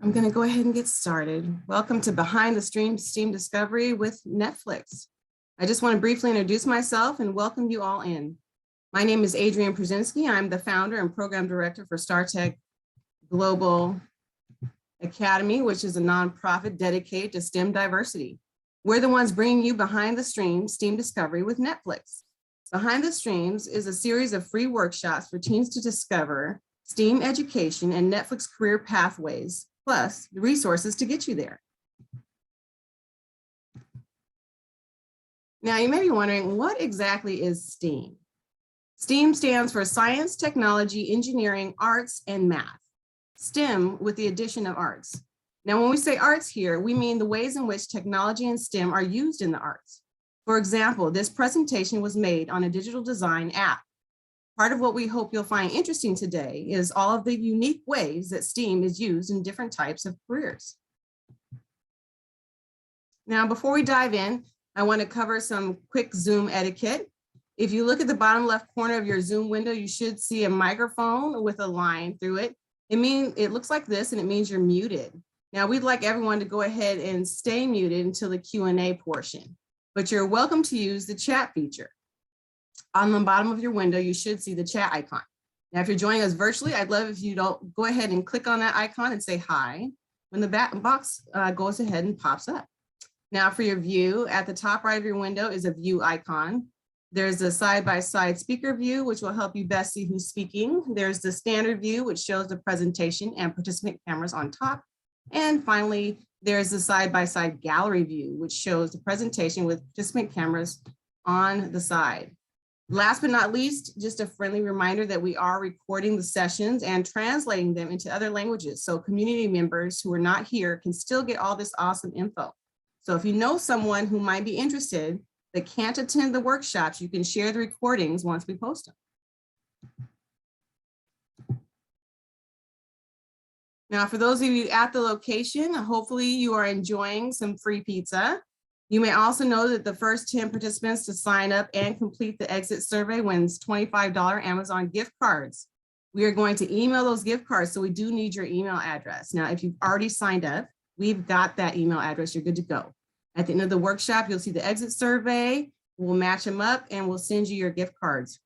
I'm going to go ahead and get started. Welcome to Behind the Stream STEAM Discovery with Netflix. I just want to briefly introduce myself and welcome you all in. My name is Adrienne Pruszinski. I'm the founder and program director for StarTech Global Academy, which is a nonprofit dedicated to STEM diversity. We're the ones bringing you Behind the Stream STEAM Discovery with Netflix. Behind the Streams is a series of free workshops for teens to discover STEAM education and Netflix career pathways, plus the resources to get you there. Now, you may be wondering, what exactly is STEAM? STEAM stands for Science, Technology, Engineering, Arts, and Math. STEM with the addition of arts. Now, when we say arts here, we mean the ways in which technology and STEM are used in the arts. For example, this presentation was made on a digital design app. Part of what we hope you'll find interesting today is all of the unique ways that STEAM is used in different types of careers. Now, before we dive in, I want to cover some quick Zoom etiquette. If you look at the bottom left corner of your Zoom window, you should see a microphone with a line through it. It looks like this, and it means you're muted. Now, we'd like everyone to go ahead and stay muted until the Q&A portion, but you're welcome to use the chat feature. On the bottom of your window, you should see the chat icon. Now, if you're joining us virtually, I'd love if you don't go ahead and click on that icon and say hi when the box goes ahead and pops up. Now, for your view, at the top right of your window is a view icon. There's a side-by-side speaker view, which will help you best see who's speaking. There's the standard view, which shows the presentation and participant cameras on top. And finally, there's the side-by-side gallery view, which shows the presentation with participant cameras on the side. Last but not least, just a friendly reminder that we are recording the sessions and translating them into other languages, so community members who are not here can still get all this awesome info. So if you know someone who might be interested that can't attend the workshops, you can share the recordings once we post them. Now, for those of you at the location, hopefully you are enjoying some free pizza. You may also know that the first 10 participants to sign up and complete the exit survey wins $25 Amazon gift cards. We are going to email those gift cards, so we do need your email address. Now, if you've already signed up, we've got that email address, you're good to go. At the end of the workshop, you'll see the exit survey, we'll match them up and we'll send you your gift cards.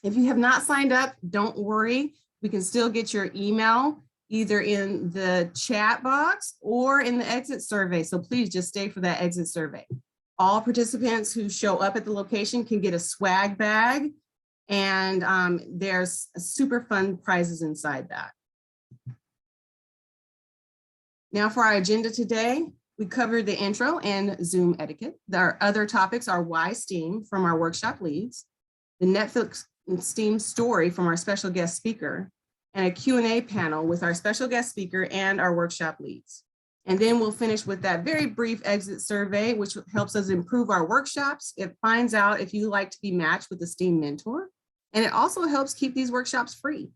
If you have not signed up, don't worry, we can still get your email either in the chat box or in the exit survey. So please just stay for that exit survey. All participants who show up at the location can get a swag bag, and there's super fun prizes inside that. Now for our agenda today, we covered the intro and Zoom etiquette. Our other topics are why STEAM from our workshop leads, the Netflix STEAM story from our special guest speaker, and a Q&A panel with our special guest speaker and our workshop leads. And then we'll finish with that very brief exit survey, which helps us improve our workshops. It finds out if you like to be matched with a STEAM mentor, and it also helps keep these workshops free.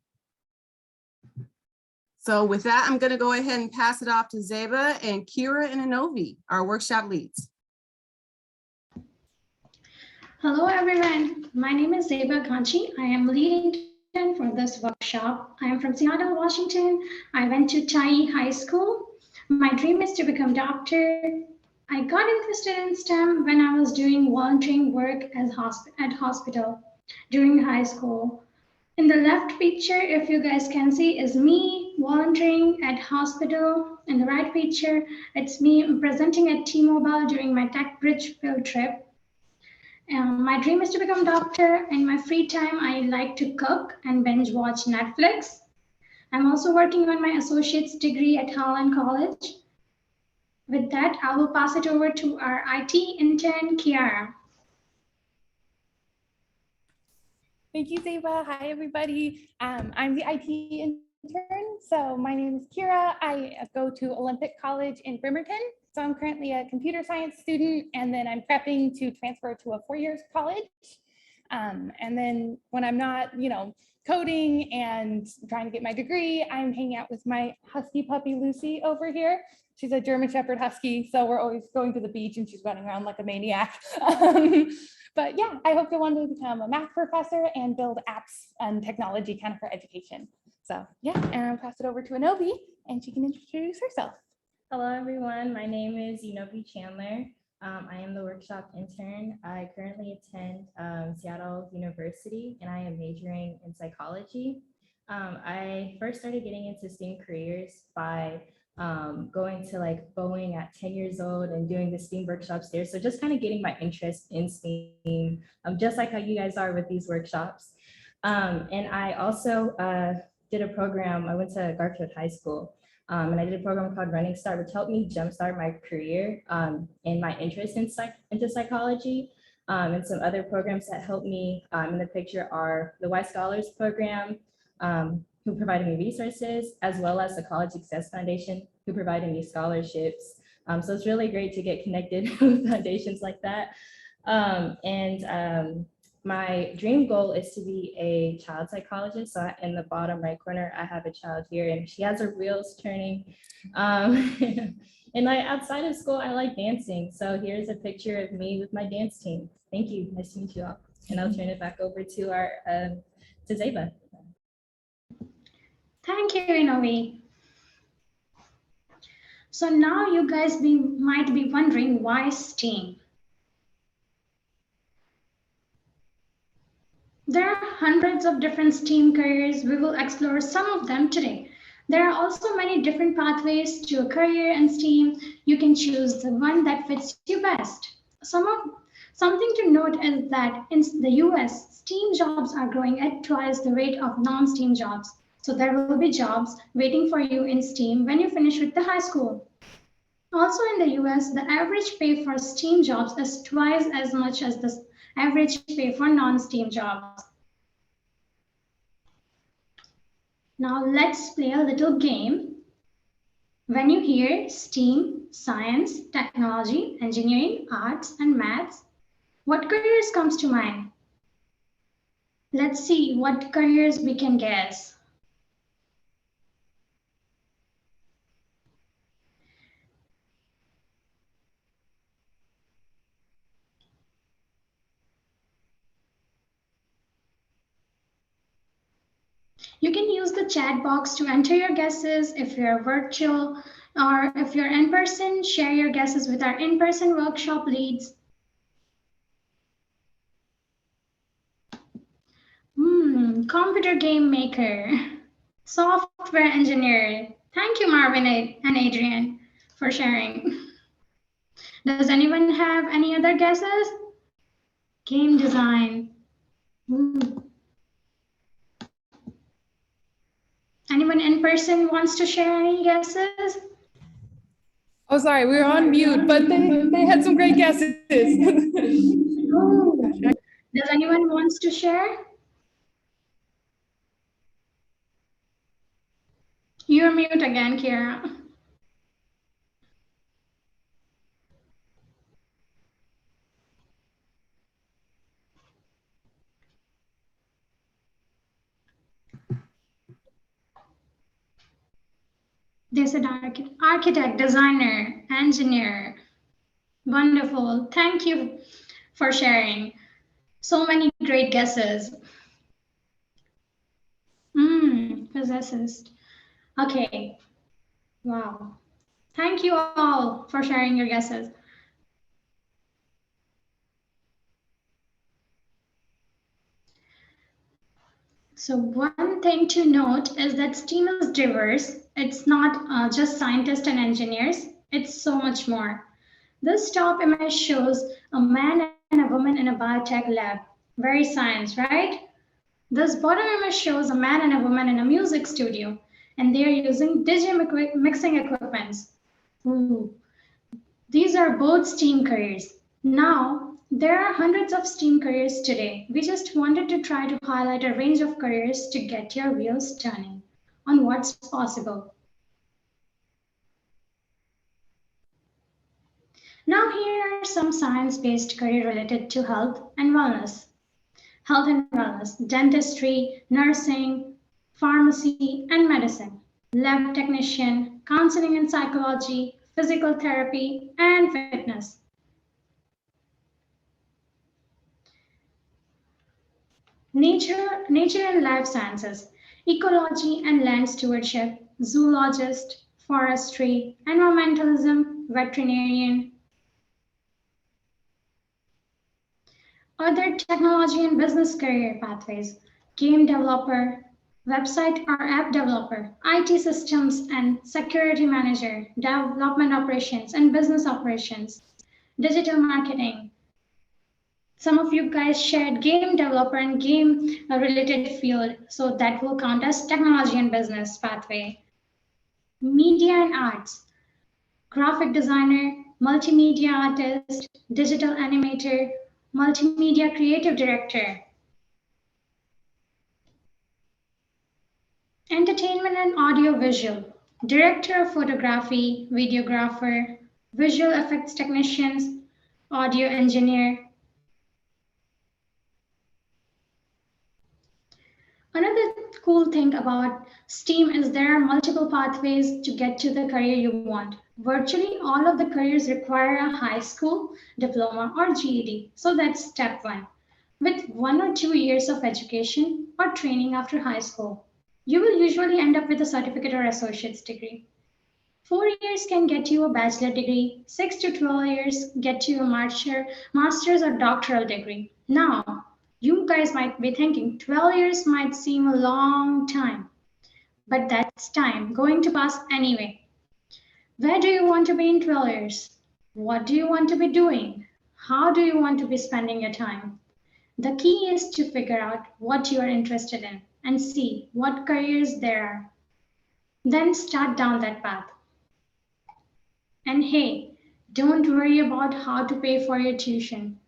So with that, I'm going to go ahead and pass it off to Zeba and Kira and Anovi, our workshop leads. Hello, everyone. My name is Zeba Kanchi. I am lead intern for this workshop. I am from Seattle, Washington. I went to Tai High School. My dream is to become a doctor. I got interested in STEM when I was doing volunteering work at hospital during high school. In the left picture, if you guys can see, is me volunteering at hospital. In the right picture, it's me presenting at T-Mobile during my Tech Bridge field trip. My dream is to become a doctor. In my free time, I like to cook and binge watch Netflix. I'm also working on my associate's degree at Holland College. With that, I will pass it over to our IT intern, Kiara. Thank you, Zeba. Hi, everybody. I'm the IT intern. So my name is Kira. I go to Olympic College in Bremerton. So I'm currently a computer science student, and then I'm prepping to transfer to a 4-year college. And then when I'm not, coding and trying to get my degree, I'm hanging out with my husky puppy, Lucy, over here. She's a German Shepherd Husky, so we're always going to the beach and she's running around like a maniac. But yeah, I hope to one day become a math professor and build apps and technology kind of for education. So yeah, and I'll pass it over to Anobi and she can introduce herself. Hello, everyone. My name is Unobi Chandler. I am the workshop intern. I currently attend Seattle University, and I am majoring in psychology. I first started getting into STEAM careers by going to like Boeing at 10 years old and doing the STEAM workshops there. So just kind of getting my interest in STEAM, just like how you guys are with these workshops. And I also did a program. I went to Garfield High School. And I did a program called Running Start, which helped me jumpstart my career and my interest into psychology. And some other programs that helped me in the picture are the Y Scholars Program, who provided me resources, as well as the College Success Foundation, who provided me scholarships. So it's really great to get connected with foundations like that. My dream goal is to be a child psychologist. So in the bottom right corner, I have a child here and she has her wheels turning. And like outside of school, I like dancing. So here's a picture of me with my dance team. Thank you. Nice to meet you all. And I'll turn it back over to to Zeba. Thank you, Inovi. So now you guys might be wondering why STEAM? There are hundreds of different STEAM careers. We will explore some of them today. There are also many different pathways to a career in STEAM. You can choose the one that fits you best. Something to note is that in the US, STEAM jobs are growing at twice the rate of non-STEAM jobs. So there will be jobs waiting for you in STEAM when you finish with the high school. Also in the US, the average pay for STEAM jobs is twice as much as the average pay for non-STEAM jobs. Now let's play a little game. When you hear STEAM, science, technology, engineering, arts, and maths, what careers comes to mind? Let's see what careers we can guess. You can use the chat box to enter your guesses. If you're virtual or if you're in person, share your guesses with our in-person workshop leads. Computer game maker, software engineer. Thank you, Marvin and Adrian, for sharing. Does anyone have any other guesses? Game design. Anyone in person wants to share any guesses? Oh, sorry, we were on mute, but they had some great guesses. Oh. Does anyone wants to share? You're mute again, Kira. They said architect, designer, engineer. Wonderful. Thank you for sharing. So many great guesses. Physicist. Okay. Wow. Thank you all for sharing your guesses. So one thing to note is that STEAM is diverse. It's not just scientists and engineers. It's so much more. This top image shows a man and a woman in a biotech lab. Very science, right? This bottom image shows a man and a woman in a music studio, and they are using digital mixing equipments. Ooh. These are both STEAM careers. Now, there are hundreds of STEAM careers today. We just wanted to try to highlight a range of careers to get your wheels turning on what's possible. Now, here are some science-based careers related to health and wellness. Health and wellness, dentistry, nursing, pharmacy, and medicine, lab technician, counseling and psychology, physical therapy, and fitness. Nature and life sciences. ecology and land stewardship, zoologist, forestry, environmentalism, veterinarian, other technology and business career pathways, game developer, website or app developer, IT systems and security manager, development operations and business operations, digital marketing. Some of you guys shared game developer and game related field, so that will count as technology and business pathway. Media and arts, graphic designer, multimedia artist, digital animator, multimedia creative director. Entertainment and audio visual, director of photography, videographer, visual effects technicians, audio engineer. Another cool thing about STEAM is there are multiple pathways to get to the career you want. Virtually all of the careers require a high school diploma or GED. So that's step one. With 1 or 2 years of education or training after high school, you will usually end up with a certificate or associate's degree. 4 years can get you a bachelor degree, 6 to 12 years get you a master's or doctoral degree. Now, you guys might be thinking 12 years might seem a long time, but that's time going to pass anyway. Where do you want to be in 12 years? What do you want to be doing? How do you want to be spending your time? The key is to figure out what you are interested in and see what careers there are. Then start down that path. And hey, don't worry about how to pay for your tuition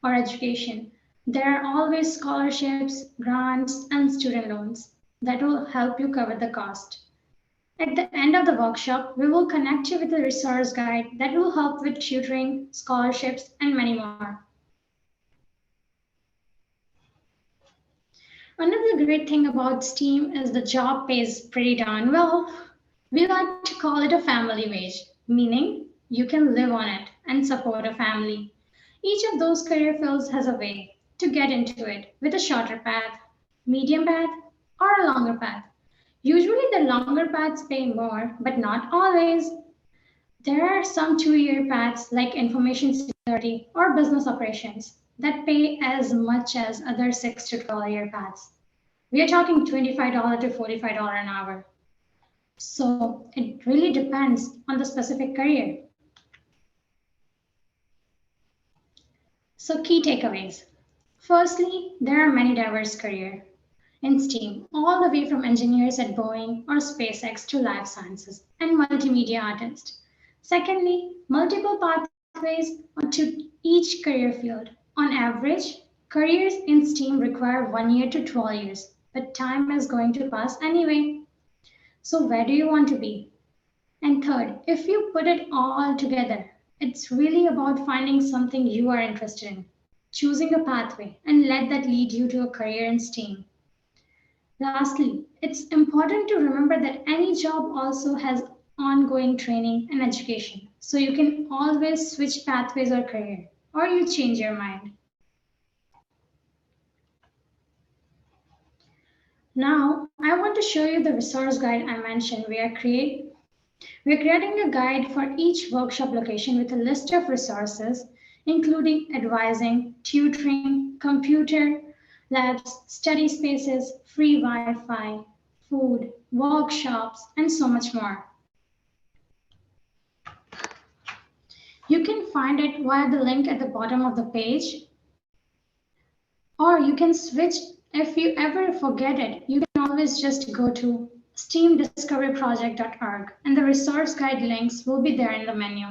or education. There are always scholarships, grants, and student loans that will help you cover the cost. At the end of the workshop, we will connect you with a resource guide that will help with tutoring, scholarships, and many more. Another great thing about STEAM is the job pays pretty darn well. We like to call it a family wage, meaning you can live on it and support a family. Each of those career fields has a way to get into it with a shorter path, medium path, or a longer path. Usually the longer paths pay more, but not always. There are some 2-year paths like information security or business operations that pay as much as other 6 to 12-year paths. We are talking $25 to $45 an hour. So it really depends on the specific career. So key takeaways. Firstly, there are many diverse careers in STEAM, all the way from engineers at Boeing or SpaceX to life sciences and multimedia artists. Secondly, multiple pathways to each career field. On average, careers in STEAM require 1 year to 12 years, but time is going to pass anyway. So where do you want to be? And third, if you put it all together, it's really about finding something you are interested in, choosing a pathway, and let that lead you to a career in STEAM. Lastly, it's important to remember that any job also has ongoing training and education, so you can always switch pathways or career, or you change your mind. Now, I want to show you the resource guide I mentioned. We're creating a guide for each workshop location with a list of resources, including advising, tutoring, computer labs, study spaces, free Wi-Fi, food, workshops, and so much more. You can find it via the link at the bottom of the page, or you can switch. If you ever forget it, you can always just go to steamdiscoveryproject.org and the resource guide links will be there in the menu.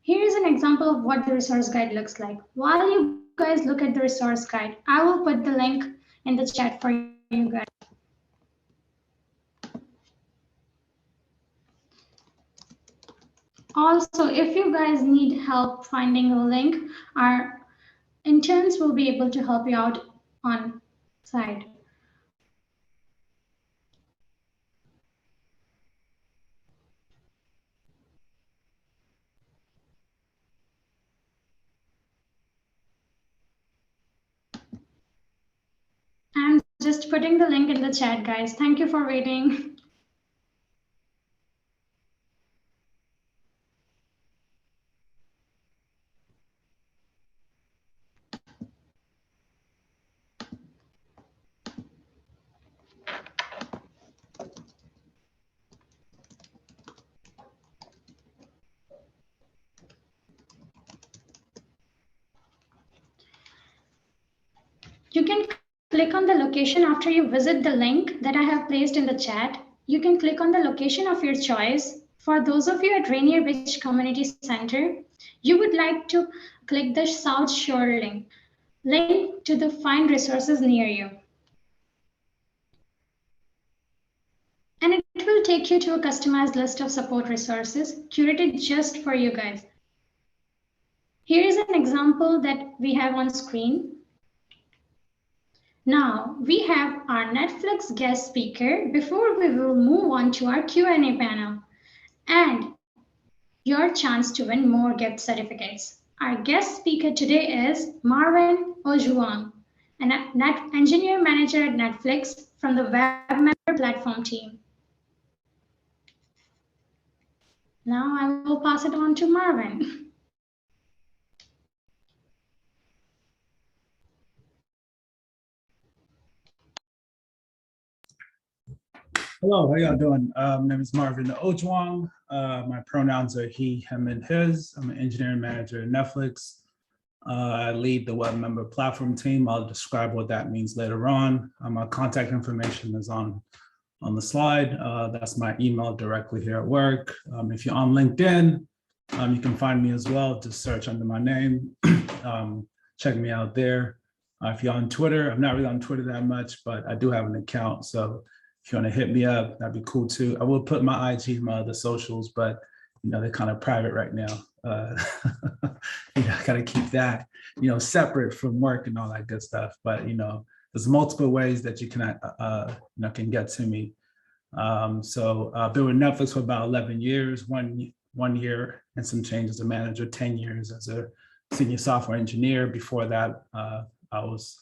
Here is an example of what the resource guide looks like. While you guys look at the resource guide, I will put the link in the chat for you guys. Also, if you guys need help finding a link, our interns will be able to help you out on site. I'm just putting the link in the chat, guys. Thank you for waiting. You can click on the location after you visit the link that I have placed in the chat. You can click on the location of your choice. For those of you at Rainier Beach Community Center, you would like to click the South Shore link to the find resources near you. And it will take you to a customized list of support resources curated just for you guys. Here is an example that we have on screen. Now we have our Netflix guest speaker before we will move on to our Q&A panel and your chance to win more gift certificates. Our guest speaker today is Marvin Ojuang, an engineer manager at Netflix from the web member platform team. Now I will pass it on to Marvin. Hello, how y'all doing? My name is Marvin Ojuang. My pronouns are he, him, and his. I'm an engineering manager at Netflix. I lead the web member platform team. I'll describe what that means later on. My contact information is on the slide. That's my email directly here at work. If you're on LinkedIn, you can find me as well. Just search under my name. Check me out there. If you're on Twitter, I'm not really on Twitter that much, but I do have an account. So if you want to hit me up, that'd be cool too. I will put my IG and my other socials, but they're kind of private right now. I gotta keep that, separate from work and all that good stuff. But there's multiple ways that you can, can get to me. So I've been with Netflix for about 11 years, one year and some change as a manager, 10 years as a senior software engineer. Before that, I was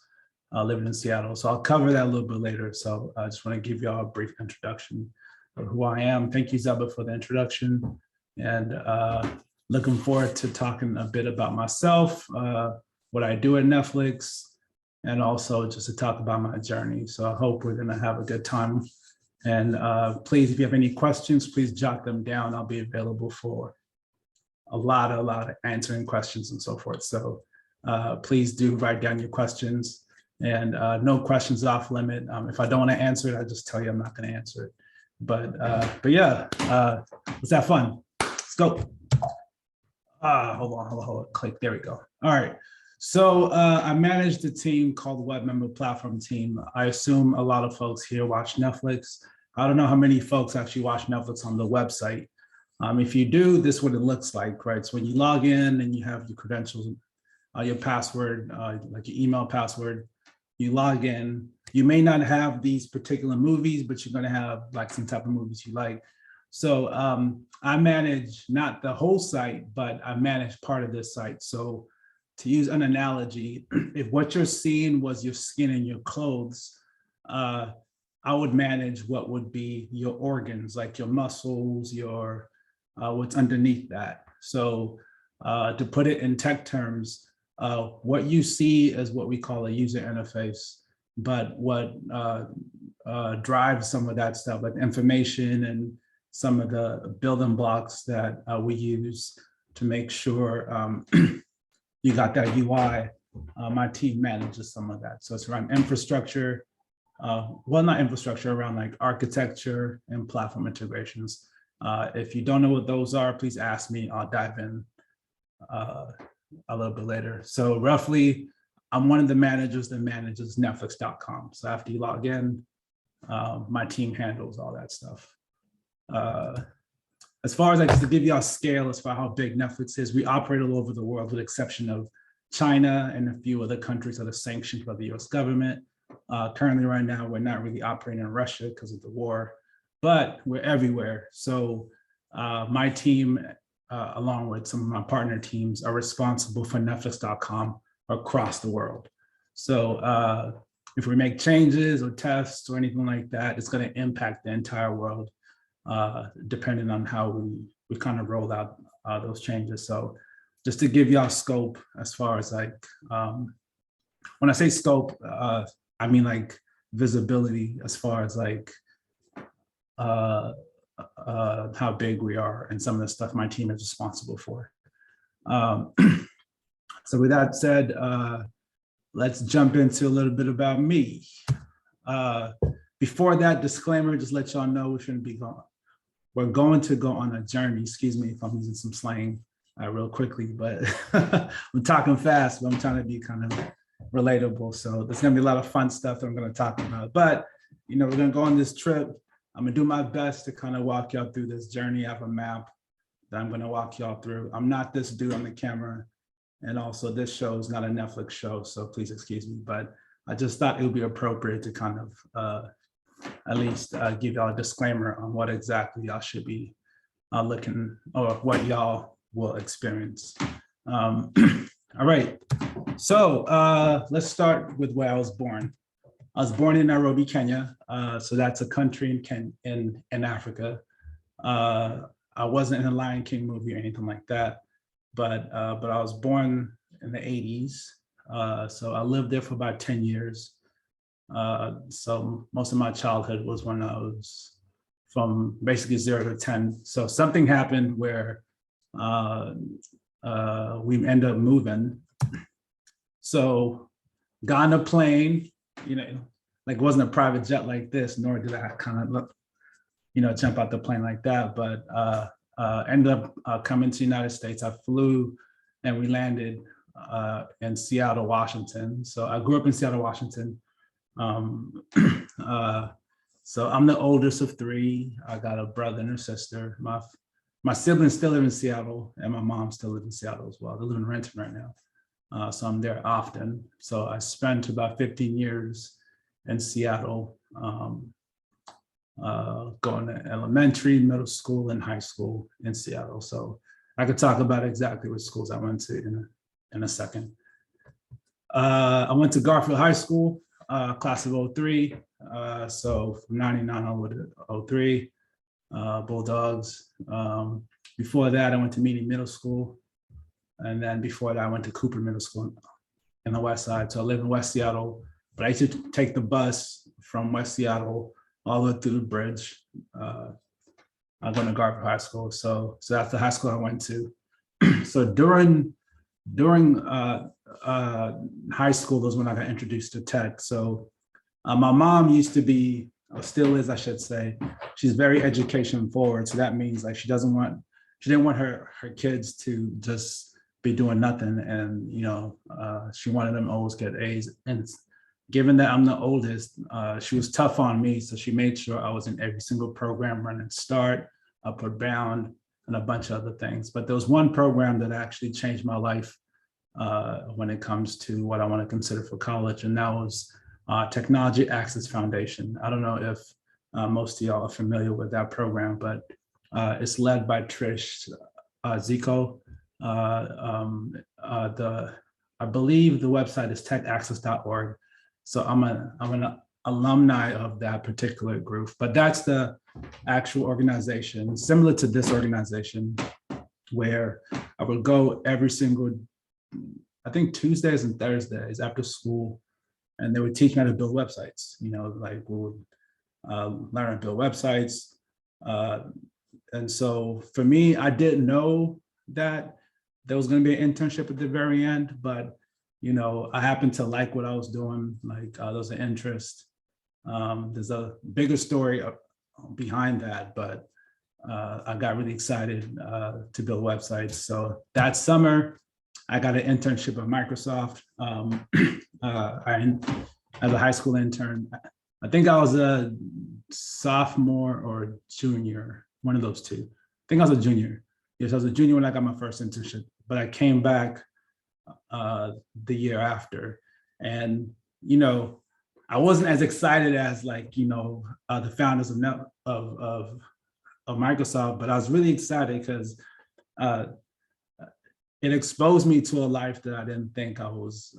living in Seattle. So I'll cover that a little bit later. So I just want to give you all a brief introduction of who I am. Thank you, Zeba, for the introduction. And looking forward to talking a bit about myself, what I do at Netflix, and also just to talk about my journey. So I hope we're going to have a good time. And please, if you have any questions, please jot them down. I'll be available for a lot of answering questions and so forth. So please do write down your questions. And no questions off limit. If I don't want to answer it, I just tell you I'm not going to answer it. But yeah, let's have fun. Let's go. Hold on. Click. There we go. All right. So I manage the team called the Web Member Platform Team. I assume a lot of folks here watch Netflix. I don't know how many folks actually watch Netflix on the website. If you do, this is what it looks like, right? So when you log in and you have your credentials, your password, like your email password, you log in, you may not have these particular movies, but you're gonna have like some type of movies you like. So I manage not the whole site, but I manage part of this site. So to use an analogy, if what you're seeing was your skin and your clothes, I would manage what would be your organs, like your muscles, your what's underneath that. So to put it in tech terms, what you see is what we call a user interface, but what drives some of that stuff, like information and some of the building blocks that we use to make sure you got that UI, my team manages some of that. So it's around infrastructure, well, not infrastructure, around like architecture and platform integrations. If you don't know what those are, please ask me, I'll dive in a little bit later. So roughly, I'm one of the managers that manages Netflix.com. So after you log in, my team handles all that stuff. As far as just to give you a scale as far how big Netflix is, we operate all over the world with the exception of China and a few other countries that are sanctioned by the US government. Currently right now, we're not really operating in Russia because of the war, but we're everywhere. So my team, along with some of my partner teams, are responsible for Netflix.com across the world. So if we make changes or tests or anything like that, it's going to impact the entire world, depending on how we kind of roll out those changes. So just to give y'all scope as far as like, when I say scope, I mean like visibility as far as like how big we are and some of the stuff my team is responsible for. So with that said, let's jump into a little bit about me. Before that, disclaimer, just let y'all know we're going to go on a journey. Excuse me if I'm using some slang real quickly, but I'm talking fast, but I'm trying to be kind of relatable. So there's gonna be a lot of fun stuff that I'm gonna talk about. But we're gonna go on this trip. I'm gonna do my best to kind of walk y'all through this journey. I have a map that I'm gonna walk y'all through. I'm not this dude on the camera. And also this show is not a Netflix show, so please excuse me. But I just thought it would be appropriate to kind of at least give y'all a disclaimer on what exactly y'all should be looking, or what y'all will experience. All right, so let's start with where I was born. I was born in Nairobi, Kenya. So that's a country in Africa. I wasn't in a Lion King movie or anything like that, but I was born in the 80s. So I lived there for about 10 years. So most of my childhood was when I was from basically 0 to 10. So something happened where we ended up moving. So got on a plane, like it wasn't a private jet like this, nor did I kind of look, jump out the plane like that, but ended up coming to the United States. I flew and we landed in Seattle, Washington. So I grew up in Seattle, Washington. So I'm the oldest of 3. I got a brother and a sister. My siblings still live in Seattle, and my mom still lives in Seattle as well. They live in Renton right now. So I'm there often. So I spent about 15 years in Seattle, going to elementary, middle school, and high school in Seattle. So I could talk about exactly which schools I went to in a second. I went to Garfield High School, class of 03. So from 99 over to 03, Bulldogs. Before that, I went to Meany Middle School. And then before that, I went to Cooper Middle School in the West Side. So I live in West Seattle, but I used to take the bus from West Seattle all the way through the bridge. I went to Garfield High School. So that's the high school I went to. So during high school was when I got introduced to tech. So my mom used to be, or still is, I should say, she's very education forward. So that means like she didn't want her kids to just be doing nothing. And, she wanted them to always get A's. And given that I'm the oldest, she was tough on me. So she made sure I was in every single program, running Start, Upward Bound, and a bunch of other things. But there was one program that actually changed my life when it comes to what I want to consider for college. And that was Technology Access Foundation. I don't know if most of y'all are familiar with that program, but it's led by Trish Zico. I believe the website is techaccess.org. So I'm an alumni of that particular group, but that's the actual organization, similar to this organization, where I would go every single, I think Tuesdays and Thursdays after school, and they would teach me how to build websites. Like we would learn how to build websites. And so for me, I didn't know that there was going to be an internship at the very end, but I happened to like what I was doing. Like there was an interest. There's a bigger story behind that, but I got really excited to build websites. So that summer, I got an internship at Microsoft. As a high school intern, I think I was a sophomore or junior, one of those two. I think I was a junior. Yes, I was a junior when I got my first internship, but I came back the year after. And, I wasn't as excited as the founders of Microsoft, but I was really excited because it exposed me to a life that I didn't think I was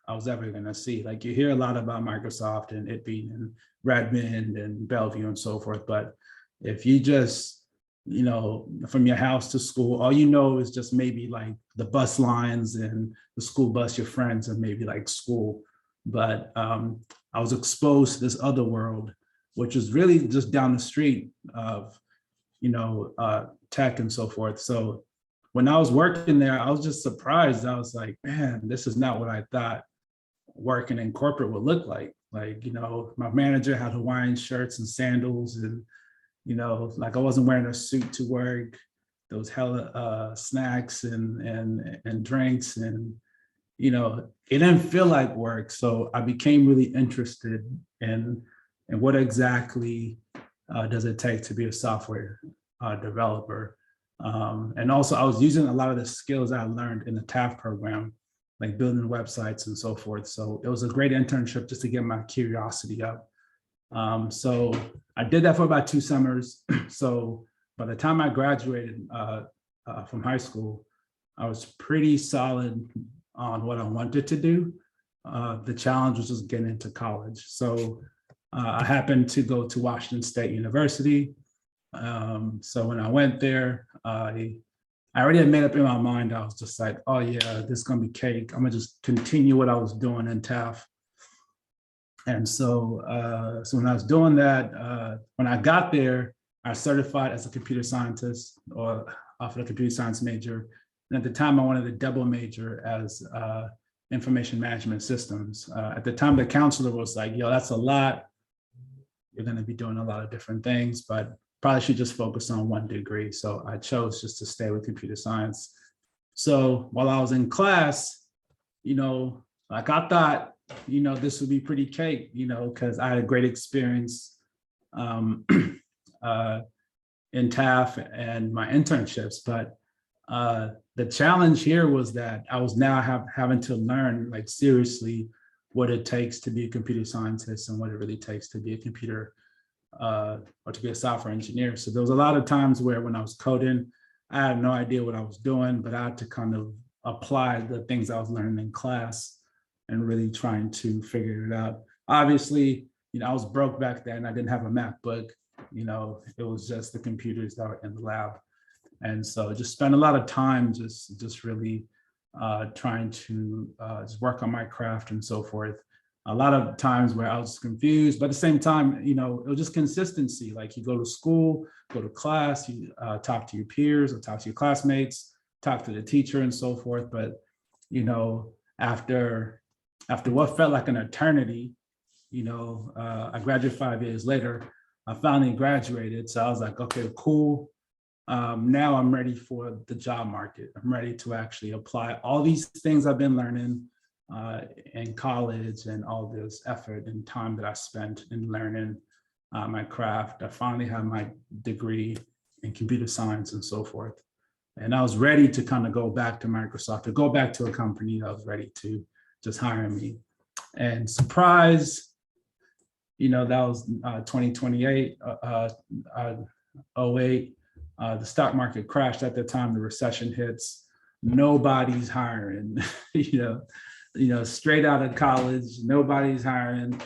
I was ever going to see. Like you hear a lot about Microsoft and it being in Redmond and Bellevue and so forth, but if you just, you know, from your house to school, all you know is just maybe like the bus lines and the school bus, your friends, and maybe like school. But I was exposed to this other world, which is really just down the street of, you know, tech and so forth. So when I was working there, I was just surprised. I was like, man, this is not what I thought working in corporate would look like. Like, you know, my manager had Hawaiian shirts and sandals, and, you know, like I wasn't wearing a suit to work. There was hella snacks and drinks, and, you know, it didn't feel like work. So I became really interested in what exactly does it take to be a software developer. And also I was using a lot of the skills I learned in the TAF program, like building websites and so forth. So it was a great internship just to get my curiosity up. So I did that for about 2 summers. So by the time I graduated from high school, I was pretty solid on what I wanted to do. The challenge was just getting into college. So I happened to go to Washington State University. So when I went there, I already had made up in my mind. I was just like, oh yeah, this is gonna be cake. I'm gonna just continue what I was doing in TAF. And so, so when I was doing that, when I got there, I certified as a computer scientist or offered a computer science major. And at the time I wanted to double major as information management systems. At the time, the counselor was like, yo, that's a lot. You're gonna be doing a lot of different things, but probably should just focus on one degree. So I chose just to stay with computer science. So while I was in class, you know, like I thought, you know, this would be pretty cake, you know, because I had a great experience in TAF and my internships. But the challenge here was that I was now having to learn, like, seriously what it takes to be a computer scientist and what it really takes to be a computer or to be a software engineer. So there was a lot of times where when I was coding, I had no idea what I was doing, but I had to kind of apply the things I was learning in class and really trying to figure it out. Obviously, you know, I was broke back then. I didn't have a MacBook. You know, it was just the computers that were in the lab. And so just spent a lot of time just really trying to just work on my craft and so forth. A lot of times where I was confused, but at the same time, you know, it was just consistency. Like you go to school, go to class, you talk to your peers or talk to your classmates, talk to the teacher and so forth. But, you know, after what felt like an eternity, you know, I graduated 5 years later, I finally graduated. So I was like, okay, cool. Now I'm ready for the job market. I'm ready to actually apply all these things I've been learning in college and all this effort and time that I spent in learning my craft. I finally have my degree in computer science and so forth. And I was ready to kind of go back to Microsoft, to go back to a company that was ready to just hire me. And surprise, you know, that was 2028, 08. The stock market crashed at the time, the recession hits. Nobody's hiring, you know, straight out of college, nobody's hiring.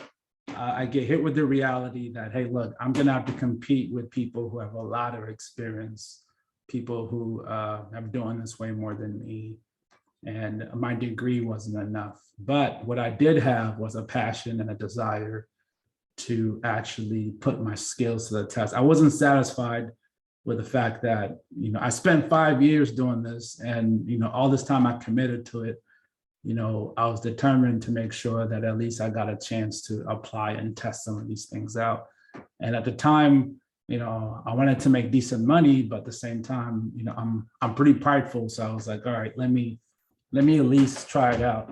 I get hit with the reality that, hey, look, I'm gonna have to compete with people who have a lot of experience, people who have doing this way more than me. And my degree wasn't enough. But what I did have was a passion and a desire to actually put my skills to the test. I wasn't satisfied with the fact that, you know, I spent 5 years doing this, and, you know, all this time I committed to it. You know, I was determined to make sure that at least I got a chance to apply and test some of these things out. And at the time, you know, I wanted to make decent money, but at the same time, you know, I'm pretty prideful. So I was like, all right, let me at least try it out.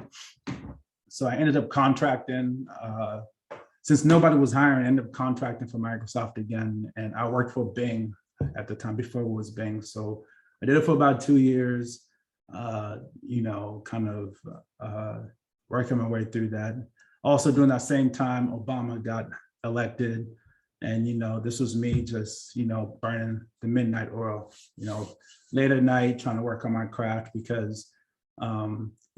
So I ended up contracting. Since nobody was hiring, I ended up contracting for Microsoft again. And I worked for Bing at the time, before it was Bing. So I did it for about 2 years, you know, kind of working my way through that. Also during that same time, Obama got elected. And, you know, this was me just, you know, burning the midnight oil, you know, late at night, trying to work on my craft because,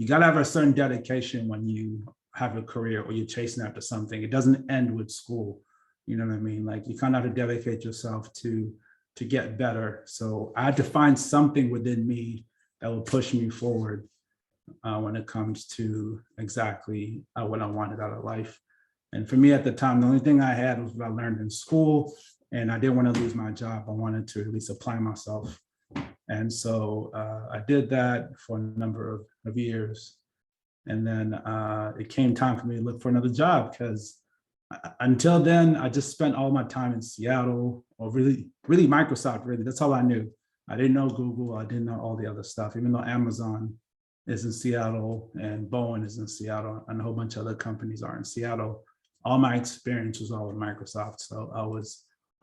you got to have a certain dedication when you have a career or you're chasing after something. It doesn't end with school. You know what I mean? Like you kind of have to dedicate yourself to get better. So I had to find something within me that will push me forward when it comes to exactly what I wanted out of life. And for me at the time, the only thing I had was what I learned in school, and I didn't want to lose my job. I wanted to at least apply myself. And so I did that for a number of years. And then it came time for me to look for another job, because until then, I just spent all my time in Seattle, or really Microsoft, really. That's all I knew. I didn't know Google. I didn't know all the other stuff, even though Amazon is in Seattle and Boeing is in Seattle and a whole bunch of other companies are in Seattle. All my experience was all with Microsoft. So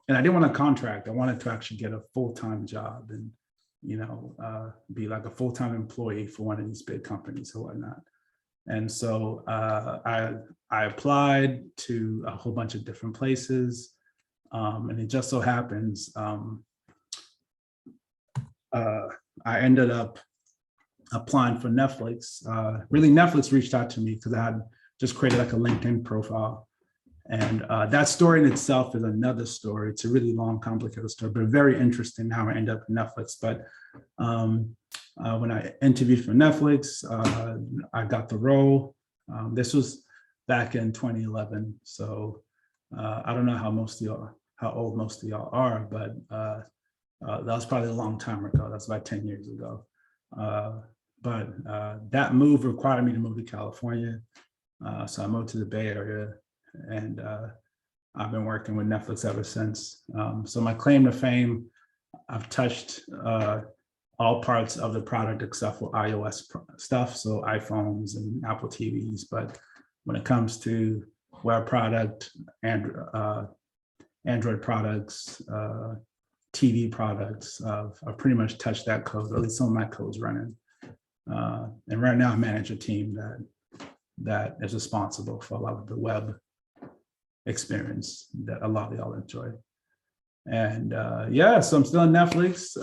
and I didn't want a contract. I wanted to actually get a full-time job and, be like a full-time employee for one of these big companies or whatnot. And so I applied to a whole bunch of different places. And it just so happens, I ended up applying for Netflix. Really, Netflix reached out to me because I had just created like a LinkedIn profile. And that story in itself is another story. It's a really long, complicated story, but very interesting how I ended up in Netflix. But when I interviewed for Netflix, I got the role. This was back in 2011. So I don't know how old most of y'all are, but that was probably a long time ago. That's about 10 years ago. But that move required me to move to California. So I moved to the Bay Area, and I've been working with Netflix ever since. So my claim to fame, I've touched all parts of the product except for iOS stuff, so iPhones and Apple TVs. But when it comes to web product and Android products, TV products, I've pretty much touched that code, or at least some of my code's running. And right now I manage a team that is responsible for a lot of the web experience that a lot of y'all enjoy. And yeah, so I'm still on Netflix,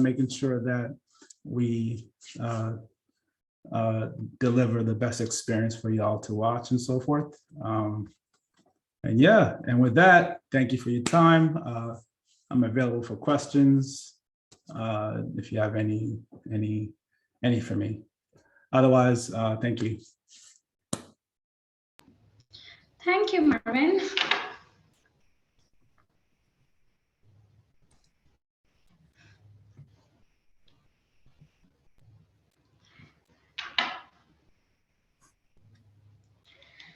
making sure that we deliver the best experience for y'all to watch and so forth. And yeah, and with that, thank you for your time. I'm available for questions if you have any for me. Otherwise, thank you. Thank you, Marvin.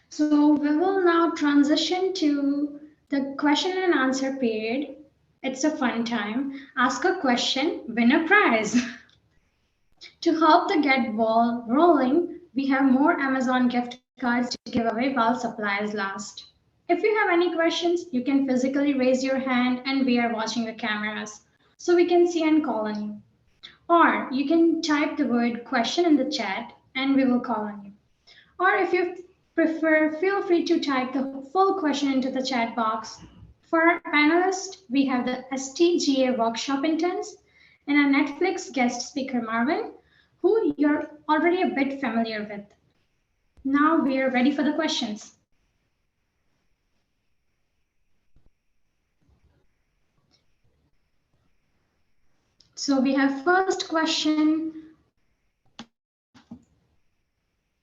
So we will now transition to the question and answer period. It's a fun time. Ask a question, win a prize. To help the get ball rolling, we have more Amazon gift cards to give away while supplies last. If you have any questions, you can physically raise your hand and we are watching the cameras so we can see and call on you. Or you can type the word question in the chat and we will call on you. Or if you prefer, feel free to type the full question into the chat box. For our panelists, we have the STGA workshop interns and our Netflix guest speaker, Marvin, who you're already a bit familiar with. Now we are ready for the questions. So we have first question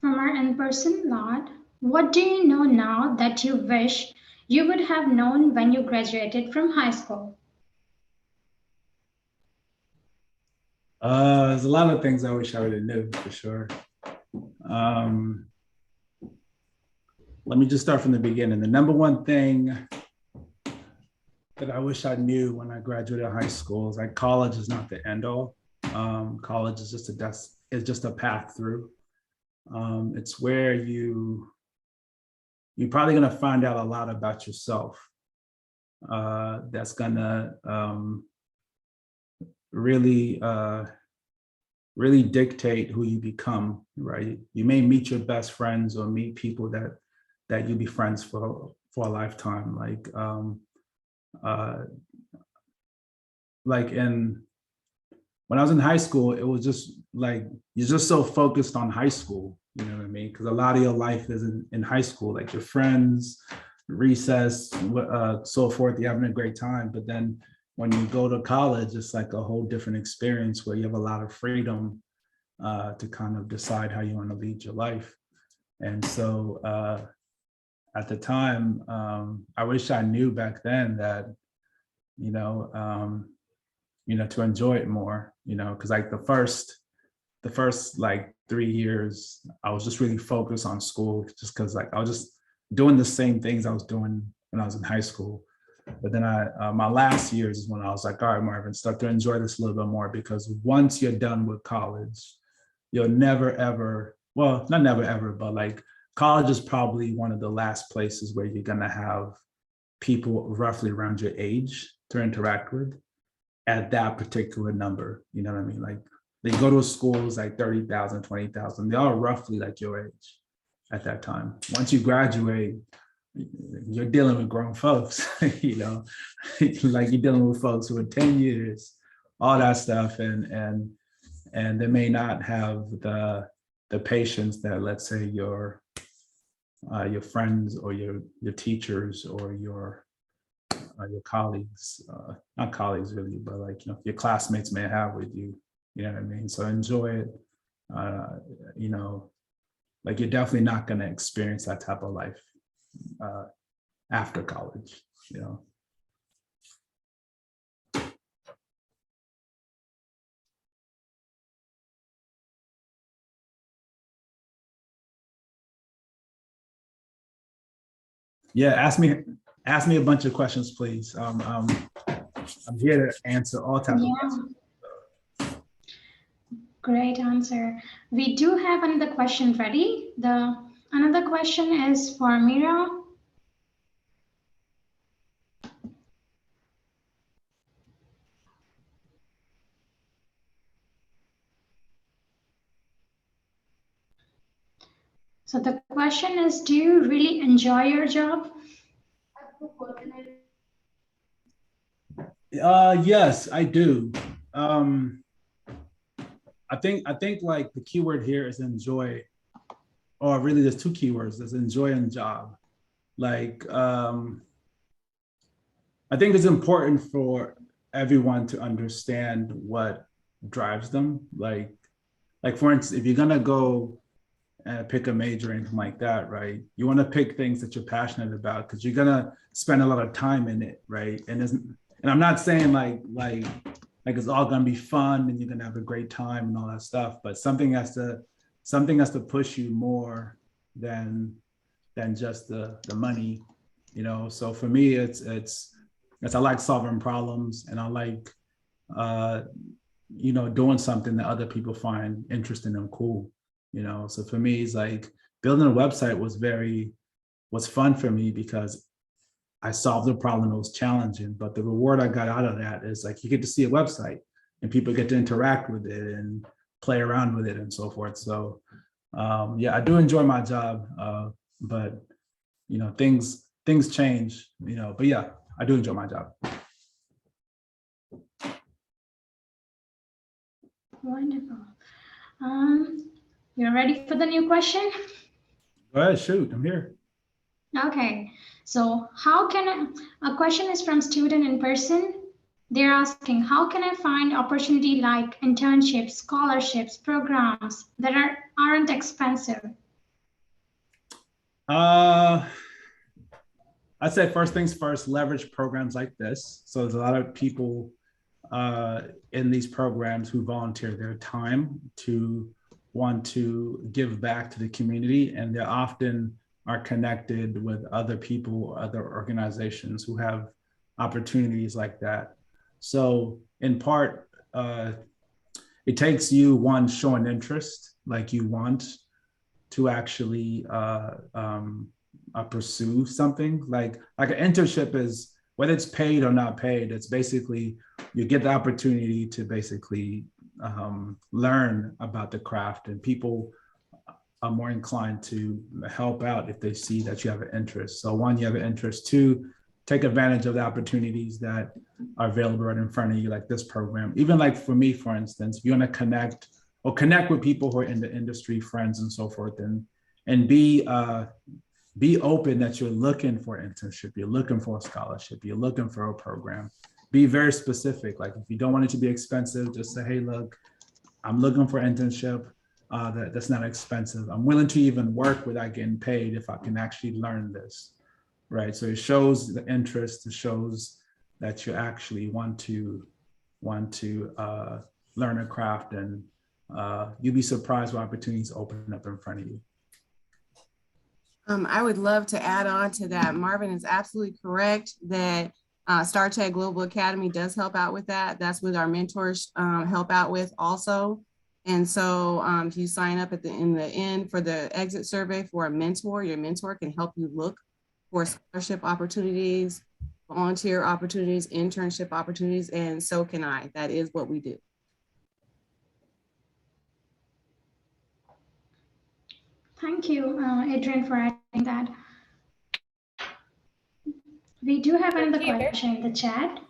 from our in-person lot. What do you know now that you wish you would have known when you graduated from high school? There's a lot of things I wish I would have knew for sure. Let me just start from the beginning. The number one thing that I wish I knew when I graduated high school is like college is not the end all. College is just a path through. It's where you're probably gonna find out a lot about yourself. That's gonna really dictate who you become, right? You may meet your best friends or meet people that you'll be friends for a lifetime. Like in when I was in high school, it was just like, you're just so focused on high school, you know what I mean? Because a lot of your life is in high school, like your friends, recess, so forth, you're having a great time. But then when you go to college, it's like a whole different experience where you have a lot of freedom to kind of decide how you want to lead your life. And so at the time, I wish I knew back then that, to enjoy it more, because like the first like 3 years, I was just really focused on school, just because like I was just doing the same things I was doing when I was in high school. But then my last years is when I was like, all right, Marvin, start to enjoy this a little bit more, because once you're done with college, you'll never ever, well, not never ever, but like college is probably one of the last places where you're gonna have people roughly around your age to interact with at that particular number. You know what I mean? Like they go to schools like 30,000, 20,000. They are roughly like your age at that time. Once you graduate, you're dealing with grown folks, like you're dealing with folks who are 10 years, all that stuff. And they may not have the patience that, let's say, your friends or your teachers or your colleagues, not colleagues really, but like, your classmates may have with you, you know what I mean? So enjoy it. Like you're definitely not going to experience that type of life after college, Yeah, ask me a bunch of questions, please. I'm here to answer all types of questions. Great answer. We do have another question ready. Another question is for Mira. So the question is, do you really enjoy your job? Yes, I do. I think like the keyword here is enjoy, or really there's two keywords, there's enjoy and job. Like, I think it's important for everyone to understand what drives them. Like for instance, if you're gonna go pick a major or anything like that, right? You want to pick things that you're passionate about, because you're gonna spend a lot of time in it, right? And I'm not saying like it's all gonna be fun and you're gonna have a great time and all that stuff, but something has to push you more than just the money, So for me, it's I like solving problems, and I like doing something that other people find interesting and cool. So for me, it's like building a website was fun for me, because I solved a problem that was challenging, but the reward I got out of that is like you get to see a website and people get to interact with it and play around with it and so forth. So yeah, I do enjoy my job, but things change, but yeah, I do enjoy my job. Wonderful. You're ready for the new question? Go ahead, shoot, I'm here. Okay, so a question is from student in person. They're asking, how can I find opportunity like internships, scholarships, programs that aren't expensive? I'd say first things first, leverage programs like this. So there's a lot of people in these programs who volunteer their time to want to give back to the community, and they often are connected with other people or other organizations who have opportunities like that. So in part, it takes you, one, showing interest, like you want to actually pursue something. Like an internship is, whether it's paid or not paid, it's basically you get the opportunity to basically learn about the craft, and people are more inclined to help out if they see that you have an interest. So one, you have an interest. Two, take advantage of the opportunities that are available right in front of you, like this program. Even like for me, for instance, if you want to connect with people who are in the industry, friends and so forth, and be open that you're looking for internship, you're looking for a scholarship, you're looking for a program. Be very specific. Like if you don't want it to be expensive, just say, hey, look, I'm looking for internship that's not expensive. I'm willing to even work without getting paid if I can actually learn this, right? So it shows the interest, it shows that you actually want to learn a craft, and you'll be surprised what opportunities open up in front of you. I would love to add on to that. Marvin is absolutely correct that StarTech Global Academy does help out with that. That's what our mentors help out with also. And so if you sign up in the end for the exit survey for a mentor, your mentor can help you look for scholarship opportunities, volunteer opportunities, internship opportunities, and so can I. That is what we do. Thank you, Adrian, for adding that. We do have another question in the chat.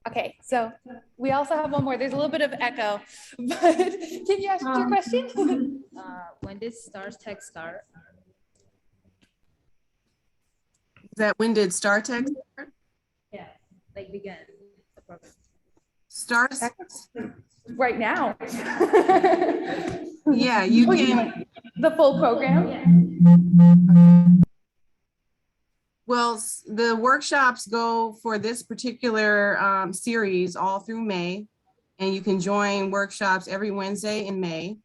Okay, so we also have one more. There's a little bit of echo, but can you ask your question? When did StarTech start? Is that when did StarTech start? Yeah, like begin the program. Start? Right now. Yeah, you can. The full program? Well, the workshops go for this particular series all through May, and you can join workshops every Wednesday in May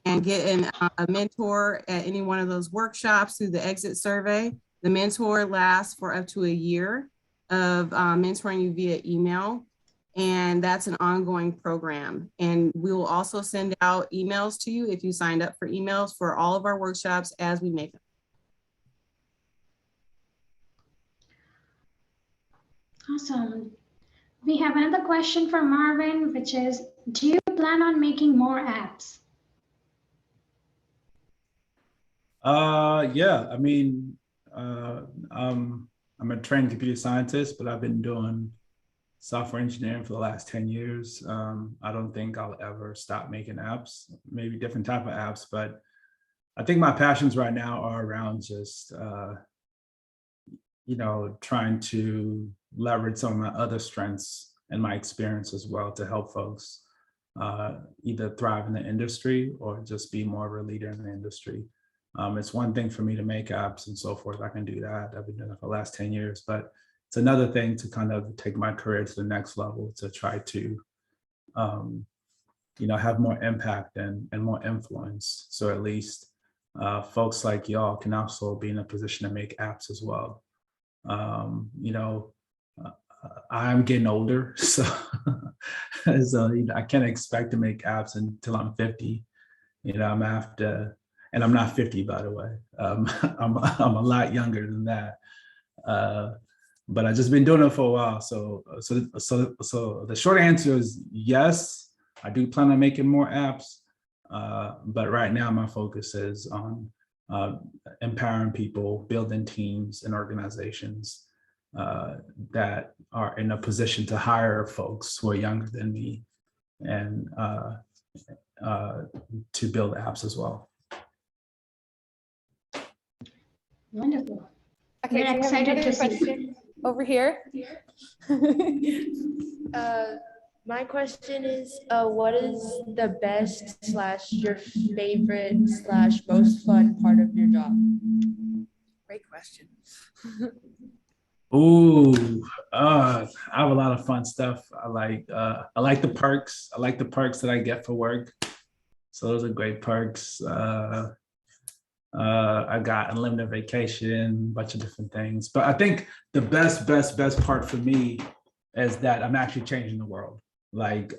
and get a mentor at any one of those workshops through the exit survey. The mentor lasts for up to a year of mentoring you via email, and that's an ongoing program. And we will also send out emails to you if you signed up for emails for all of our workshops as we make them. Awesome. We have another question from Marvin, which is, do you plan on making more apps? Yeah, I mean, I'm a trained computer scientist, but I've been doing software engineering for the last 10 years. I don't think I'll ever stop making apps, maybe different type of apps, but I think my passions right now are around just, trying to leverage some of my other strengths and my experience as well to help folks either thrive in the industry or just be more of a leader in the industry. It's one thing for me to make apps and so forth. I can do that. I've been doing it for the last 10 years, but it's another thing to kind of take my career to the next level, to try to, have more impact and more influence. So at least folks like y'all can also be in a position to make apps as well. I'm getting older, so, I can't expect to make apps until I'm 50. I'm after, and I'm not 50, by the way. I'm a lot younger than that. But I've just been doing it for a while. So the short answer is yes, I do plan on making more apps. But right now my focus is on empowering people, building teams and organizations that are in a position to hire folks who are younger than me and to build apps as well. Wonderful. Okay, We're so we have excited another to see. question over here. My question is, what is the best / your favorite / most fun part of your job? Great question. Ooh, I have a lot of fun stuff. I like the perks. I like the perks that I get for work. So those are great perks. I got unlimited vacation, a bunch of different things. But I think the best part for me is that I'm actually changing the world. Like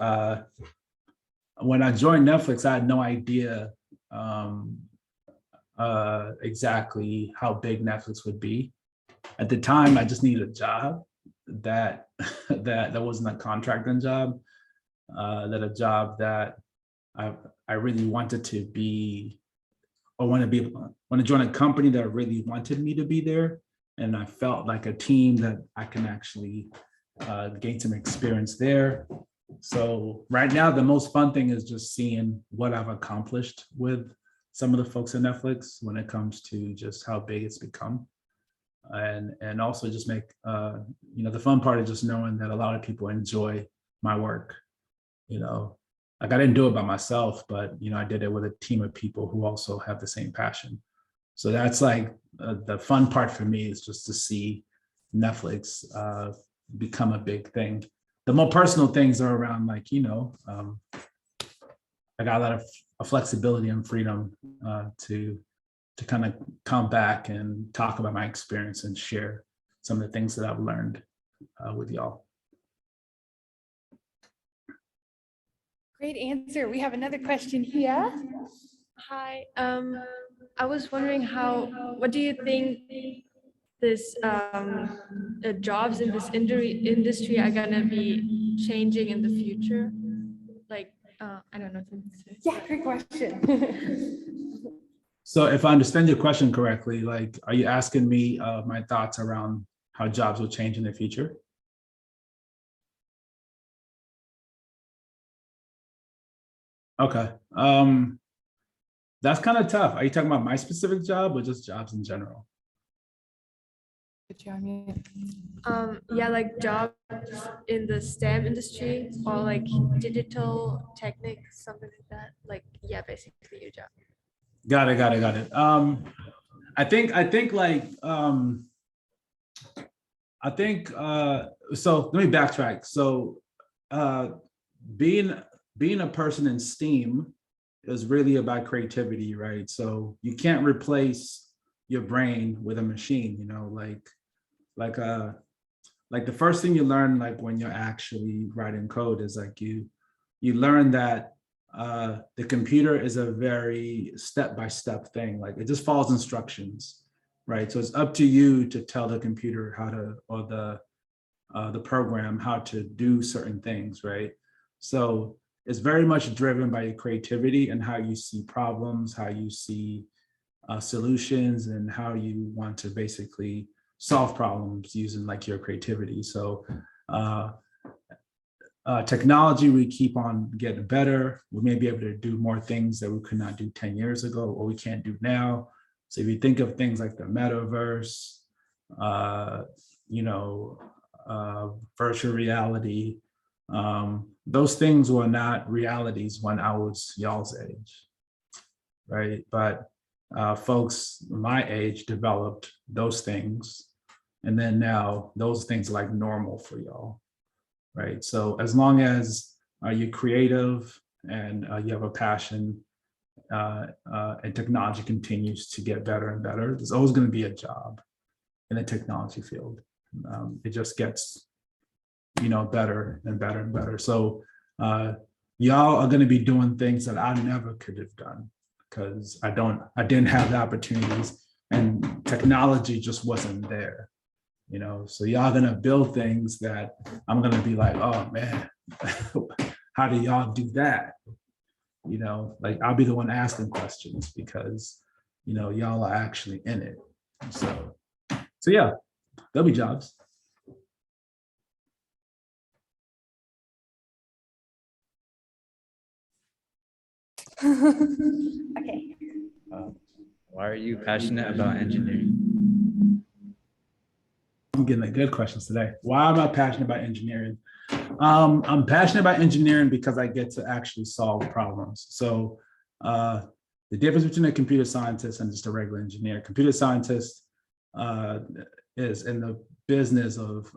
when I joined Netflix, I had no idea exactly how big Netflix would be. At the time, I just needed a job that wasn't a contracting job, that a job that I really wanted to be, or want to join a company that really wanted me to be there. and I felt like a team that I can actually gain some experience there. So right now, the most fun thing is just seeing what I've accomplished with some of the folks at Netflix when it comes to just how big it's become. And also just make, the fun part is just knowing that a lot of people enjoy my work. Like I didn't do it by myself, but, I did it with a team of people who also have the same passion. So that's like the fun part for me is just to see Netflix become a big thing. The more personal things are around like, I got a lot of flexibility and freedom to kind of come back and talk about my experience and share some of the things that I've learned with y'all. Great answer. We have another question here. Hi, I was wondering what do you think this jobs in this industry are gonna be changing in the future? Like, I don't know. Yeah, great question. So if I understand your question correctly, like, are you asking me my thoughts around how jobs will change in the future? Okay. That's kind of tough. Are you talking about my specific job or just jobs in general? Yeah, like jobs in the STEM industry or like digital techniques, something like that. Like, yeah, basically your job. Got it. So let me backtrack. So being a person in STEAM is really about creativity, right? So you can't replace your brain with a machine, like the first thing you learn, like when you're actually writing code, is like you learn that the computer is a very step-by-step thing. Like it just follows instructions, right? So it's up to you to tell the computer how to, or the program how to do certain things, right? So it's very much driven by your creativity and how you see problems, how you see solutions, and how you want to basically solve problems using like your creativity. So technology, we keep on getting better. We may be able to do more things that we could not do 10 years ago or we can't do now. So if you think of things like the metaverse, virtual reality, those things were not realities when I was y'all's age, right? But folks my age developed those things, and then now those things are like normal for y'all, right? So as long as you're creative and you have a passion, and technology continues to get better and better, there's always going to be a job in the technology field. It just gets better and better and better. So y'all are going to be doing things that I never could have done because I didn't have the opportunities, and technology just wasn't there. So y'all gonna build things that I'm gonna be like, oh man, how do y'all do that? Like I'll be the one asking questions because y'all are actually in it. So yeah, there'll be jobs. Okay. Why are you passionate about engineering? I'm getting good questions today. Why am I passionate about engineering? I'm passionate about engineering because I get to actually solve problems. So the difference between a computer scientist and just a regular engineer, computer scientist is in the business of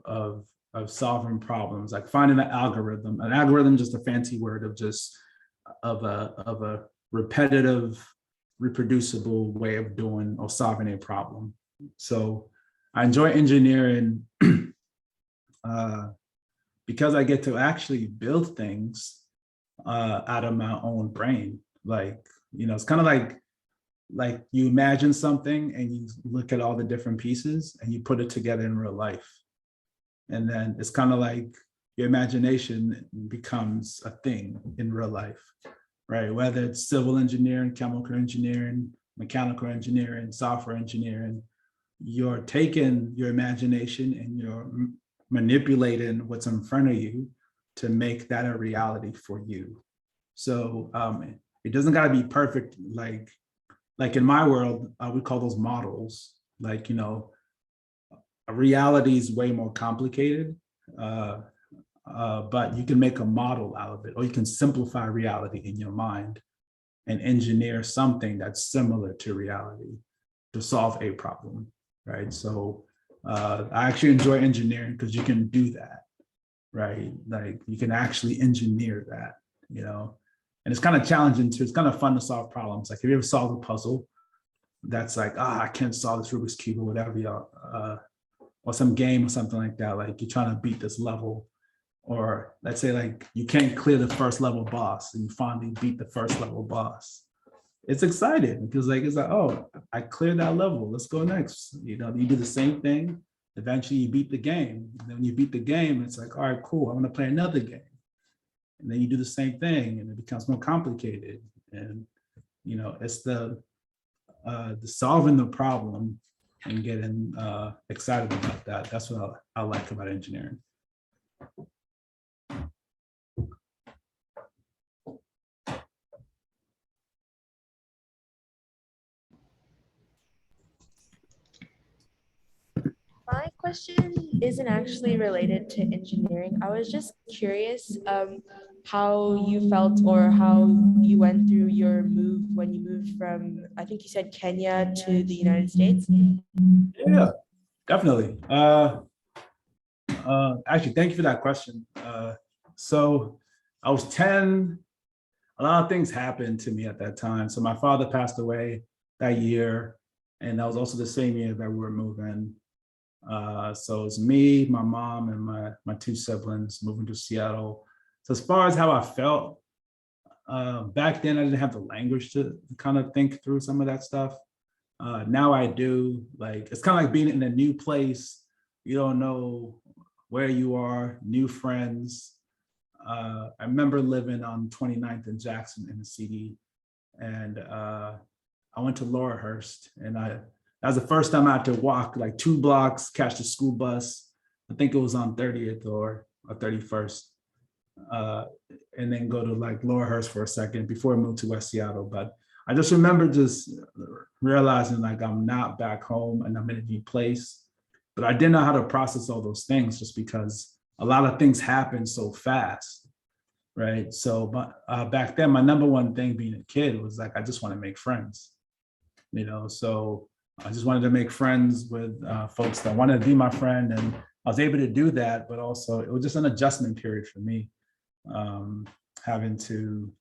solving problems, like finding an algorithm. An algorithm, just a fancy word of a repetitive, reproducible way of doing or solving a problem. So I enjoy engineering because I get to actually build things out of my own brain. Like, it's kind of like you imagine something and you look at all the different pieces and you put it together in real life. And then it's kind of like your imagination becomes a thing in real life, right? Whether it's civil engineering, chemical engineering, mechanical engineering, software engineering, you're taking your imagination and you're manipulating what's in front of you to make that a reality for you. So it doesn't got to be perfect. Like in my world, we call those models. Like, you know, a reality is way more complicated, but you can make a model out of it, or you can simplify reality in your mind and engineer something that's similar to reality to solve a problem, right? So I actually enjoy engineering because you can do that, right? Like you can actually engineer that, you know, and it's kind of challenging too. It's kind of fun to solve problems. Like, have you ever solved a puzzle that's like, I can't solve this Rubik's Cube or whatever, y'all, or some game or something like that. Like you're trying to beat this level, or let's say like you can't clear the first level boss and you finally beat the first level boss. It's exciting because like, it's like, oh, I cleared that level. Let's go next. You know, you do the same thing. Eventually you beat the game. And then when you beat the game, it's like, all right, cool. I want to play another game. And then you do the same thing and it becomes more complicated. And, you know, it's the solving the problem and getting excited about that. That's what I like about engineering. My question isn't actually related to engineering. I was just curious how you felt or how you went through your move when you moved from, I think you said Kenya to the United States. Yeah, definitely. Actually, thank you for that question. So I was 10. A lot of things happened to me at that time. So my father passed away that year, and that was also the same year that we were moving. So it's me, my mom, and my two siblings moving to Seattle. So as far as how I felt, back then I didn't have the language to kind of think through some of that stuff. Now I do. Like, it's kind of like being in a new place. You don't know where you are, new friends. I remember living on 29th and Jackson in the city, and I went to Laurelhurst, and that was the first time I had to walk like 2 blocks, catch the school bus. I think it was on 30th or 31st, and then go to like Laurelhurst for a second before I moved to West Seattle. But I just remember just realizing like I'm not back home and I'm in a new place, but I didn't know how to process all those things just because a lot of things happen so fast, right? So, but back then, my number one thing being a kid was like, I just want to make friends, you know? So I just wanted to make friends with folks that wanted to be my friend. And I was able to do that, but also it was just an adjustment period for me, having to,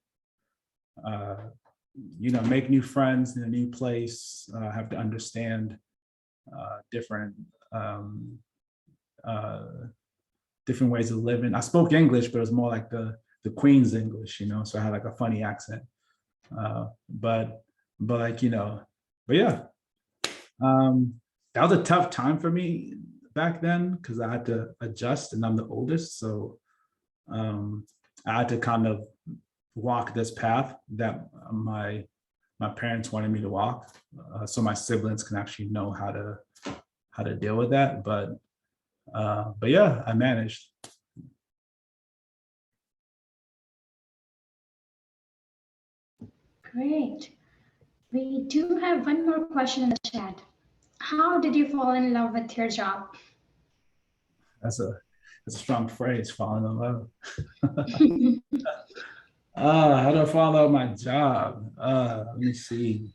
you know, make new friends in a new place, have to understand different ways of living. I spoke English, but it was more like the Queen's English, you know, so I had like a funny accent. But like, you know, but yeah, that was a tough time for me back then because I had to adjust, and I'm the oldest. So I had to kind of walk this path that my parents wanted me to walk, so my siblings can actually know how to deal with that. But yeah, I managed. Great. We do have one more question in the chat. How did you fall in love with your job? That's a strong phrase, falling in love. How do I fall in love with my job? Let me see.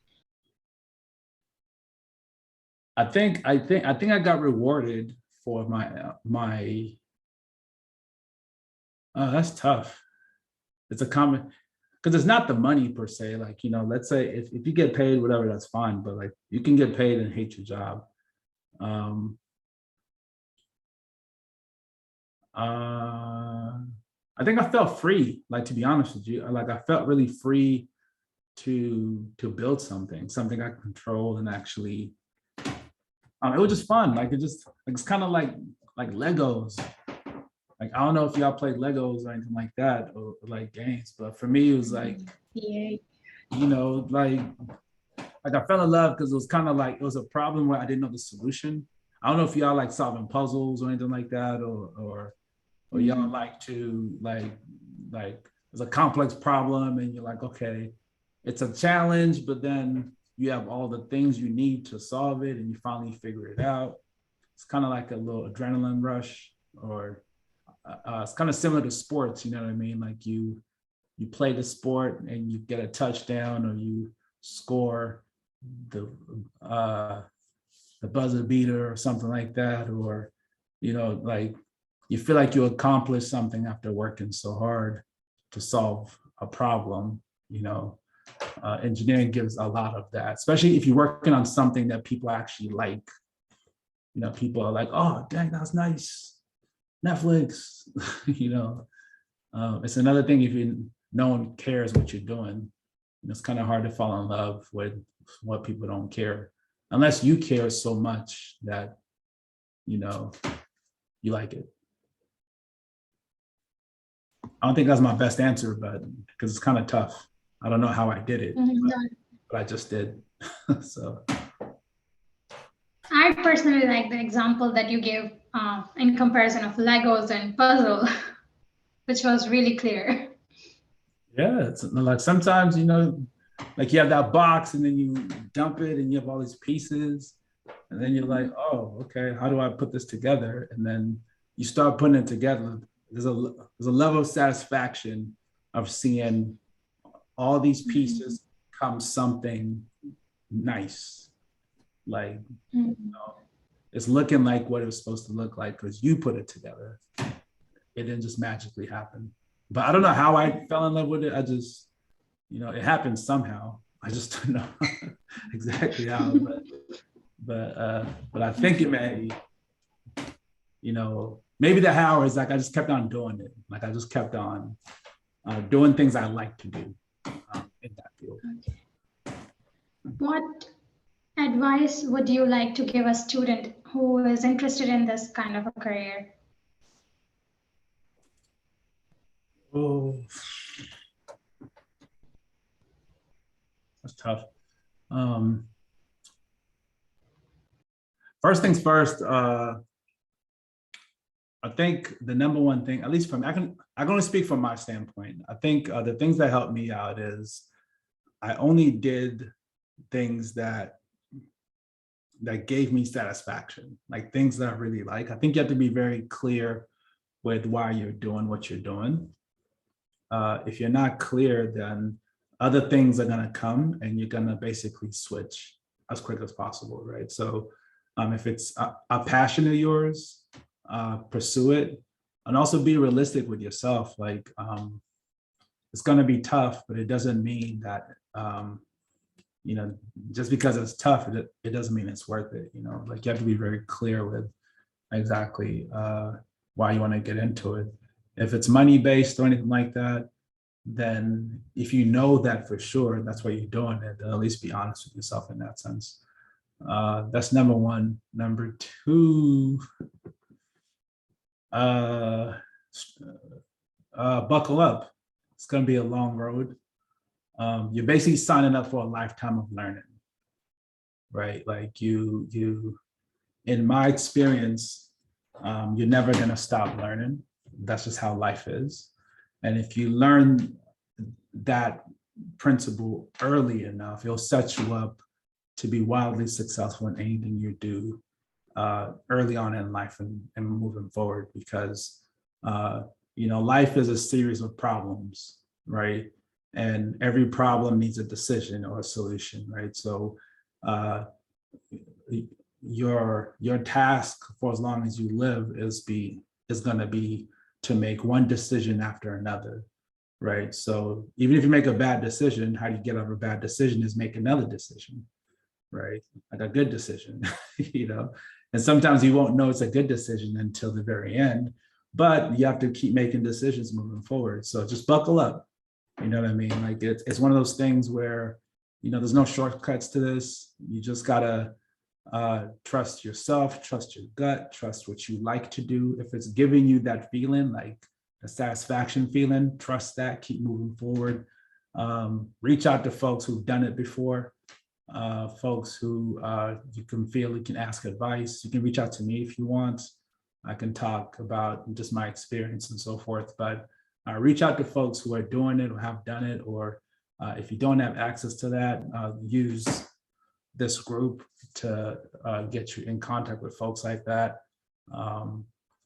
I think I got rewarded for my. That's tough. It's a common, because it's not the money per se. Like, you know, let's say if you get paid, whatever, that's fine. But like, you can get paid and hate your job. I think I felt free, like, to be honest with you. Like, I felt really free to build something I could control and actually, it was just fun. Like, it's kind of like Legos. Like, I don't know if y'all played Legos or anything like that, or like games, but for me, it was like, Yeah. you know, like like I fell in love because it was kind of like, it was a problem where I didn't know the solution. I don't know if y'all like solving puzzles or anything like that, or y'all like to like there's a complex problem and you're like, okay, it's a challenge, but then you have all the things you need to solve it and you finally figure it out. It's kind of like a little adrenaline rush, or it's kind of similar to sports, you know what I mean? Like you play the sport and you get a touchdown, or you score the buzzer beater or something like that, or like you feel like you accomplished something after working so hard to solve a problem. Engineering gives a lot of that, especially if you're working on something that people actually like. People are like, oh dang, that's nice, Netflix. It's another thing if no one cares what you're doing. It's kind of hard to fall in love with what people don't care, unless you care so much that you like it. I don't think that's my best answer, but because it's kind of tough. I don't know how I did it, but I just did. So I personally like the example that you gave in comparison of Legos and puzzle, which was really clear. yeah, it's like sometimes, like you have that box and then you dump it and you have all these pieces. And then you're like, oh, okay, how do I put this together? And then you start putting it together. There's a level of satisfaction of seeing all these pieces become something nice. Like, it's looking like what it was supposed to look like because you put it together. It didn't just magically happen. But I don't know how I fell in love with it. I just, it happened somehow. I just don't know exactly how, but I think it may, maybe the how is like I just kept on doing it. Like I just kept on doing things I like to do in that field. What advice would you like to give a student who is interested in this kind of a career? Oh, that's tough. First things first, I think the number one thing, at least I can only speak from my standpoint. I think the things that helped me out is I only did things that gave me satisfaction, like things that I really like. I think you have to be very clear with why you're doing what you're doing. If you're not clear, then other things are gonna come and you're gonna basically switch as quick as possible, right? So if it's a passion of yours, pursue it, and also be realistic with yourself. Like it's gonna be tough, but it doesn't mean that just because it's tough, it doesn't mean it's worth it. Like you have to be very clear with exactly why you want to get into it. If it's money based or anything like that, then if you know that for sure, that's why you're doing it, then at least be honest with yourself in that sense. That's number one. Number two, buckle up. It's going to be a long road. You're basically signing up for a lifetime of learning, right? Like you, in my experience, you're never going to stop learning. That's just how life is. And if you learn that principle early enough, it'll set you up to be wildly successful in anything you do early on in life and moving forward, because life is a series of problems, right? And every problem needs a decision or a solution, right? So your task for as long as you live is going to be to make one decision after another, right? So even if you make a bad decision, how do you get over a bad decision is make another decision, right? Like a good decision, and sometimes you won't know it's a good decision until the very end, but you have to keep making decisions moving forward. So just buckle up, you know what I mean? Like it's one of those things where, there's no shortcuts to this. You just gotta trust yourself, trust your gut, trust what you like to do. If it's giving you that feeling, like a satisfaction feeling, trust that, keep moving forward. Reach out to folks who've done it before. folks who you can feel you can ask advice. You can reach out to me if you want. I can talk about just my experience and so forth, but reach out to folks who are doing it or have done it, or if you don't have access to that, use this group to get you in contact with folks like that.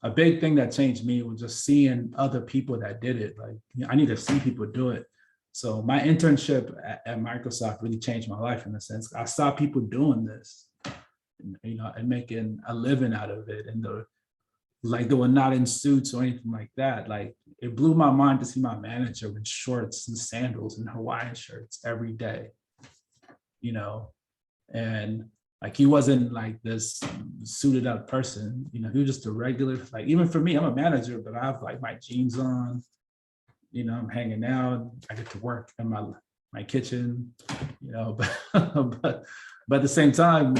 A big thing that changed me was just seeing other people that did it. Like, I need to see people do it. So my internship at Microsoft really changed my life in a sense. I saw people doing this, and making a living out of it. And they were not in suits or anything like that. Like, it blew my mind to see my manager in shorts and sandals and Hawaiian shirts every day, and like, he wasn't like this suited up person, he was just a regular, like, even for me, I'm a manager, but I have like my jeans on, I'm hanging out, I get to work in my kitchen, but at the same time,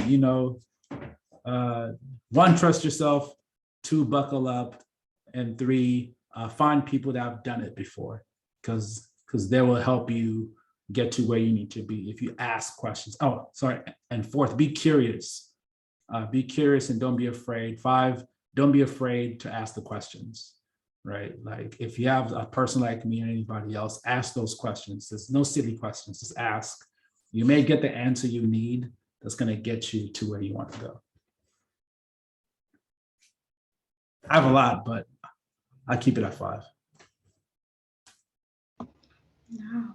one, trust yourself, two, buckle up, and three, find people that have done it before, because they will help you get to where you need to be if you ask questions. Oh, sorry. And fourth, be curious. Be curious and don't be afraid. 5, don't be afraid to ask the questions, right? Like, if you have a person like me or anybody else, ask those questions. There's no silly questions, just ask. You may get the answer you need that's going to get you to where you want to go. I have a lot, but I keep it at 5. No.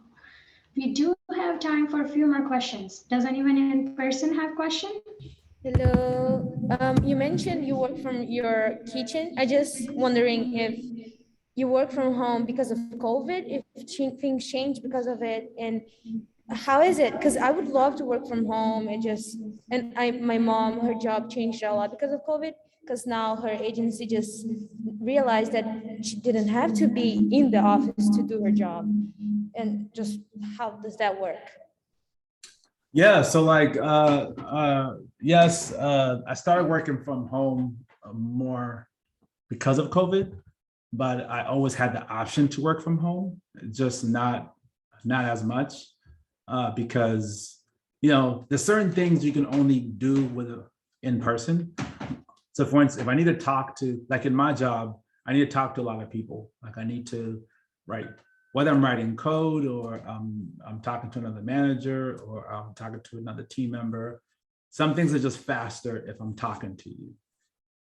We do have time for a few more questions. Does anyone in person have questions? Hello. You mentioned you work from your kitchen. I just wondering if you work from home because of COVID, if things change because of it, and how is it? Because I would love to work from home. My mom, her job changed a lot because of COVID, because now her agency just realized that she didn't have to be in the office to do her job. And just how does that work? Yeah, so like, yes, I started working from home more because of COVID, but I always had the option to work from home, just not as much, because, there's certain things you can only do with in person. So for instance, if I need to talk to, like in my job, I need to talk to a lot of people. Like, I need to write, whether I'm writing code or I'm talking to another manager or I'm talking to another team member. Some things are just faster if I'm talking to you,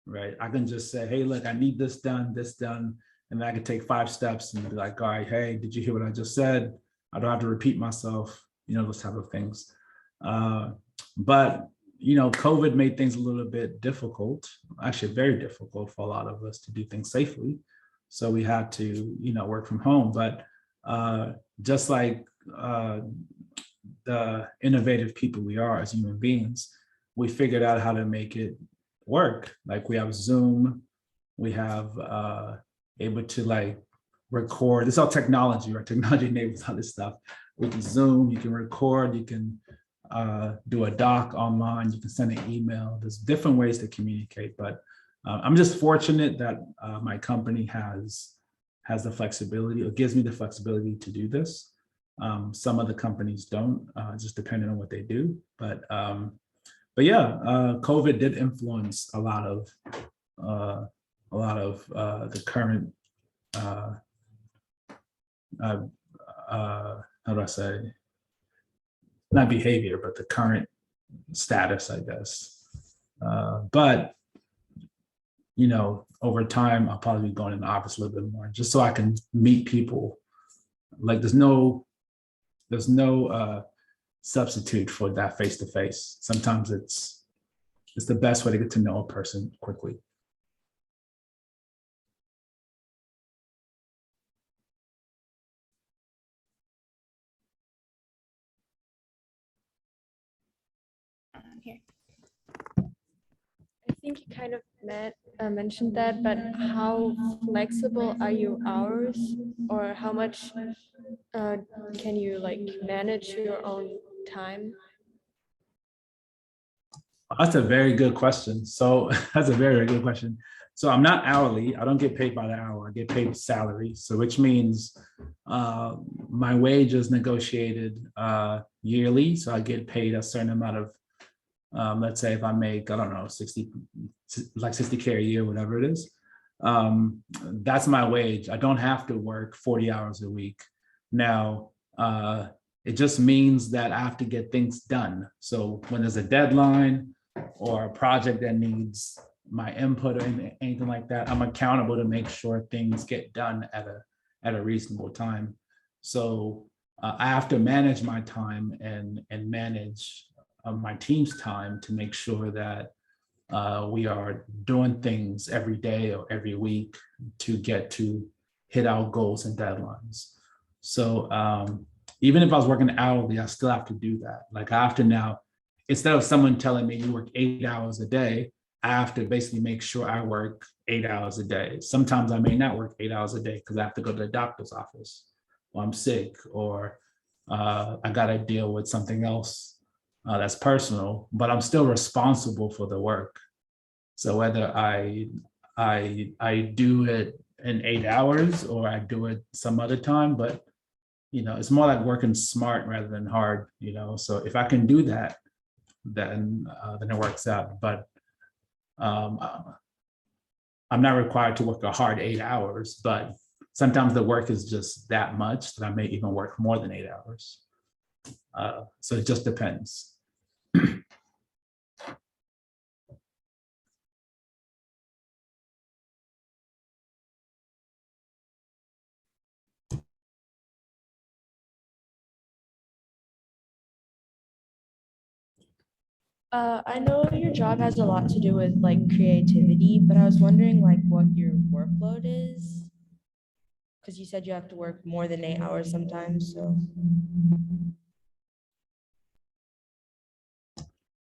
right? I can just say, hey, look, I need this done, and then I can take 5 steps and be like, all right, hey, did you hear what I just said? I don't have to repeat myself, those type of things. But COVID made things a little bit difficult, actually very difficult for a lot of us to do things safely. So we had to, work from home. But just like the innovative people we are as human beings, we figured out how to make it work. Like, we have Zoom, we have able to like record. It's all technology, right? Technology enables all this stuff. We can Zoom, you can record, you can do a doc online, you can send an email. There's different ways to communicate, but I'm just fortunate that my company has the flexibility, or gives me the flexibility to do this. Some other companies don't, just depending on what they do. But yeah, COVID did influence a lot of the current, how do I say, not behavior, but the current status, I guess. But over time, I'll probably be going in the office a little bit more, just so I can meet people. Like, there's no substitute for that face-to-face. Sometimes it's the best way to get to know a person quickly. Here. I think you kind of mentioned that, but how flexible are your hours, or how much can you like manage your own time? That's a very good question. So that's a very, very good question. So I'm not hourly. I don't get paid by the hour. I get paid salary. So which means my wage is negotiated yearly. So I get paid a certain amount of, let's say if I make, I don't know, 60K a year, whatever it is. That's my wage. I don't have to work 40 hours a week. Now, it just means that I have to get things done. So when there's a deadline or a project that needs my input or anything like that, I'm accountable to make sure things get done at a reasonable time. So I have to manage my time and manage my team's time to make sure that we are doing things every day or every week to hit our goals and deadlines. So even if I was working hourly, I still have to do that. Like I have to now, instead of someone telling me you work 8 hours a day, I have to basically make sure I work 8 hours a day. Sometimes I may not work 8 hours a day because I have to go to the doctor's office or I'm sick or I got to deal with something else that's personal, but I'm still responsible for the work. So whether I do it in 8 hours or I do it some other time, but it's more like working smart rather than hard, so if I can do that, then it works out. But I'm not required to work a hard 8 hours, but sometimes the work is just that much that I may even work more than 8 hours. So it just depends. I know your job has a lot to do with like creativity, but I was wondering like what your workload is. Because you said you have to work more than 8 hours sometimes, so.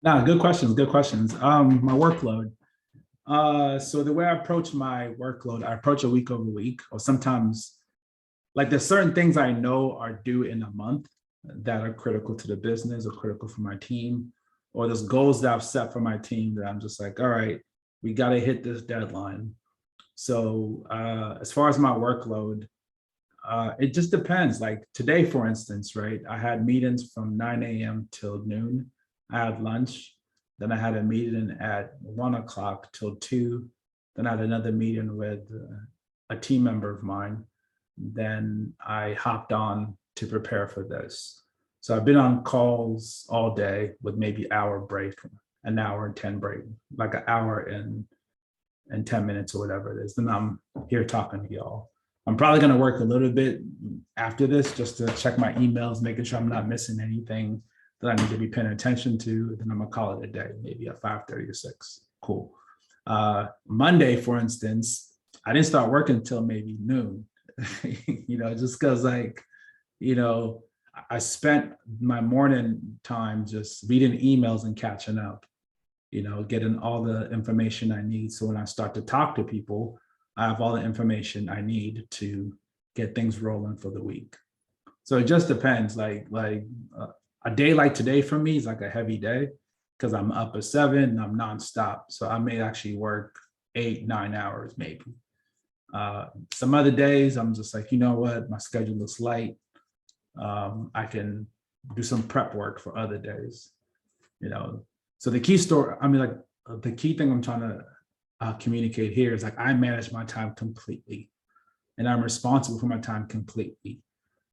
No, good questions, good questions. My workload. So the way I approach my workload, I approach it week over week, or sometimes like there's certain things I know are due in a month that are critical to the business or critical for my team, or there's goals that I've set for my team that I'm just like, all right, we got to hit this deadline. So as far as my workload, it just depends. Like today, for instance, right, I had meetings from 9 a.m. till noon. I had lunch. Then I had a meeting at 1 o'clock till 2. Then I had another meeting with a team member of mine. Then I hopped on to prepare for this. So I've been on calls all day with maybe hour break, an hour and 10 break, like an hour and 10 minutes or whatever it is. Then I'm here talking to y'all. I'm probably going to work a little bit after this just to check my emails, making sure I'm not missing anything that I need to be paying attention to. Then I'm going to call it a day, maybe at 5:30 or 6. Cool. Monday, for instance, I didn't start working until maybe noon, just because I spent my morning time just reading emails and catching up, getting all the information I need. So when I start to talk to people, I have all the information I need to get things rolling for the week. So it just depends. Like a day like today for me is like a heavy day because I'm up at 7 and I'm nonstop. So I may actually work 8-9 hours maybe. Some other days I'm just like, you know what, my schedule looks light. I can do some prep work for other days, So the key the key thing I'm trying to communicate here is like I manage my time completely, and I'm responsible for my time completely,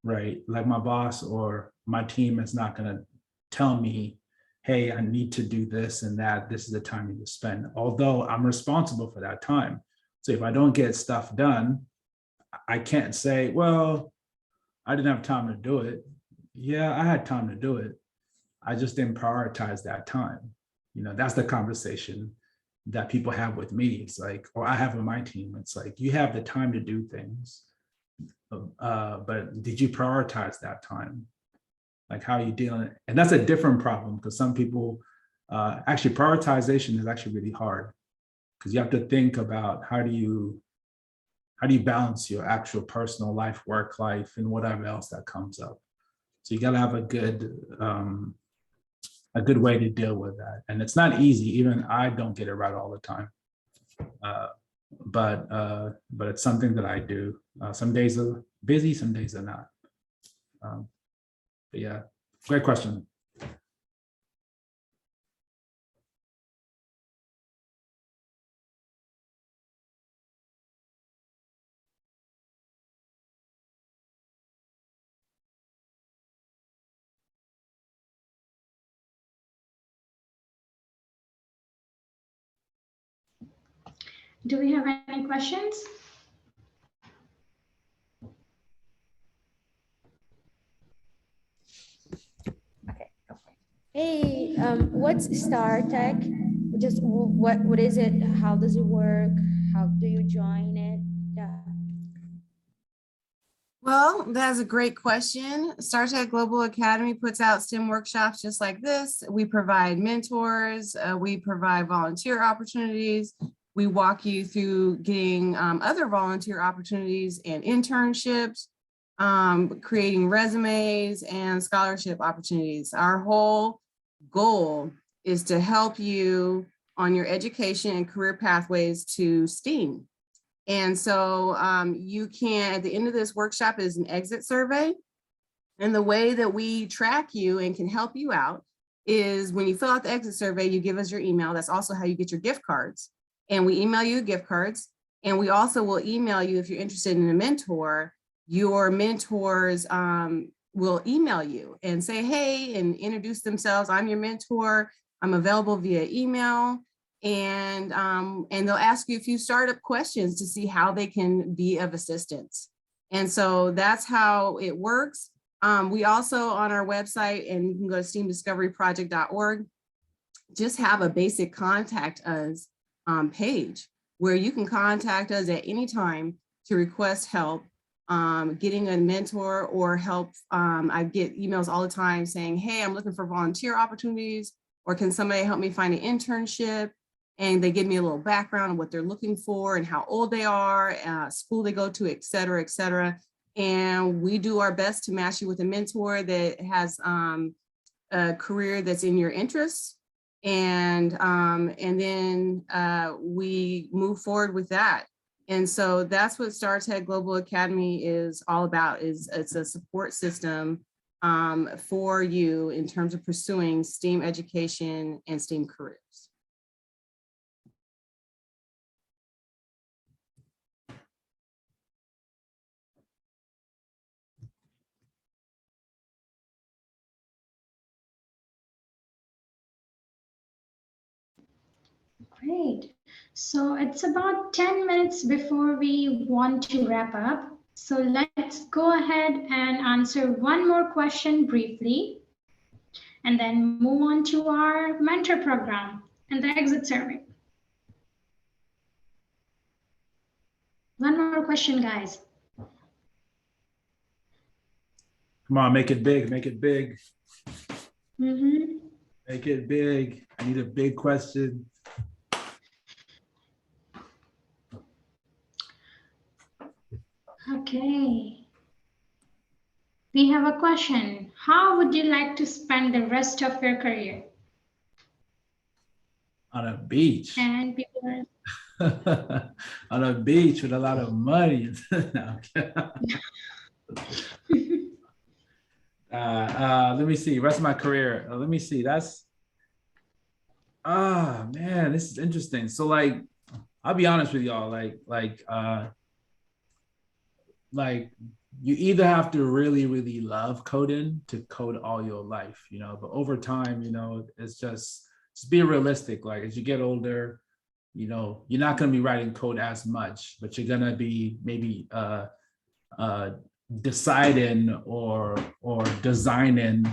right? Like my boss or my team is not going to tell me, hey, I need to do this and that. This is the time you need to spend. Although I'm responsible for that time. So if I don't get stuff done, I can't say, well, I didn't have time to do it. Yeah, I had time to do it. I just didn't prioritize that time. That's the conversation that people have with me. It's like, or I have with my team. It's like, you have the time to do things, but did you prioritize that time? Like, how are you dealing? And that's a different problem because some people, actually prioritization is actually really hard because you have to think about how do you balance your actual personal life, work life, and whatever else that comes up. So you got to have a good way to deal with that. And it's not easy. Even I don't get it right all the time. but it's something that I do. Some days are busy, some days are not. But yeah, great question. Do we have any questions? Okay. Hey, what's Star Tech? Just what is it? How does it work? How do you join it? Yeah. Well, that's a great question. StarTech Global Academy puts out STEM workshops just like this. We provide mentors, we provide volunteer opportunities. We walk you through getting other volunteer opportunities and internships, creating resumes and scholarship opportunities. Our whole goal is to help you on your education and career pathways to STEAM. And so you can, at the end of this workshop is an exit survey. And the way that we track you and can help you out is when you fill out the exit survey, you give us your email. That's also how you get your gift cards. And we email you gift cards. And we also will email you if you're interested in a mentor, your mentors will email you and say, hey, and introduce themselves. I'm your mentor. I'm available via email. And they'll ask you a few startup questions to see how they can be of assistance. And so that's how it works. We also on our website, and you can go to steamdiscoveryproject.org, just have a basic contact us page where you can contact us at any time to request help getting a mentor or help. I get emails all the time saying, hey, I'm looking for volunteer opportunities, or can somebody help me find an internship? And they give me a little background on what they're looking for and how old they are, school they go to, et cetera, et cetera. And we do our best to match you with a mentor that has a career that's in your interests. And then we move forward with that. And so that's what StarTech Global Academy is all about, is it's a support system for you in terms of pursuing STEAM education and STEAM careers. Great. So it's about 10 minutes before we want to wrap up. So let's go ahead and answer one more question briefly, and then move on to our mentor program and the exit survey. One more question, guys. Come on, make it big, make it big. Mm-hmm. Make it big. I need a big question. Okay. We have a question. How would you like to spend the rest of your career? On a beach. And people are... On a beach with a lot of money. No, let me see, rest of my career. Let me see, that's, man, this is interesting. So like, I'll be honest with y'all, like you either have to really, really love coding to code all your life, you know, but over time, you know, it's just be realistic. Like as you get older, you know, you're not going to be writing code as much, but you're going to be maybe deciding or designing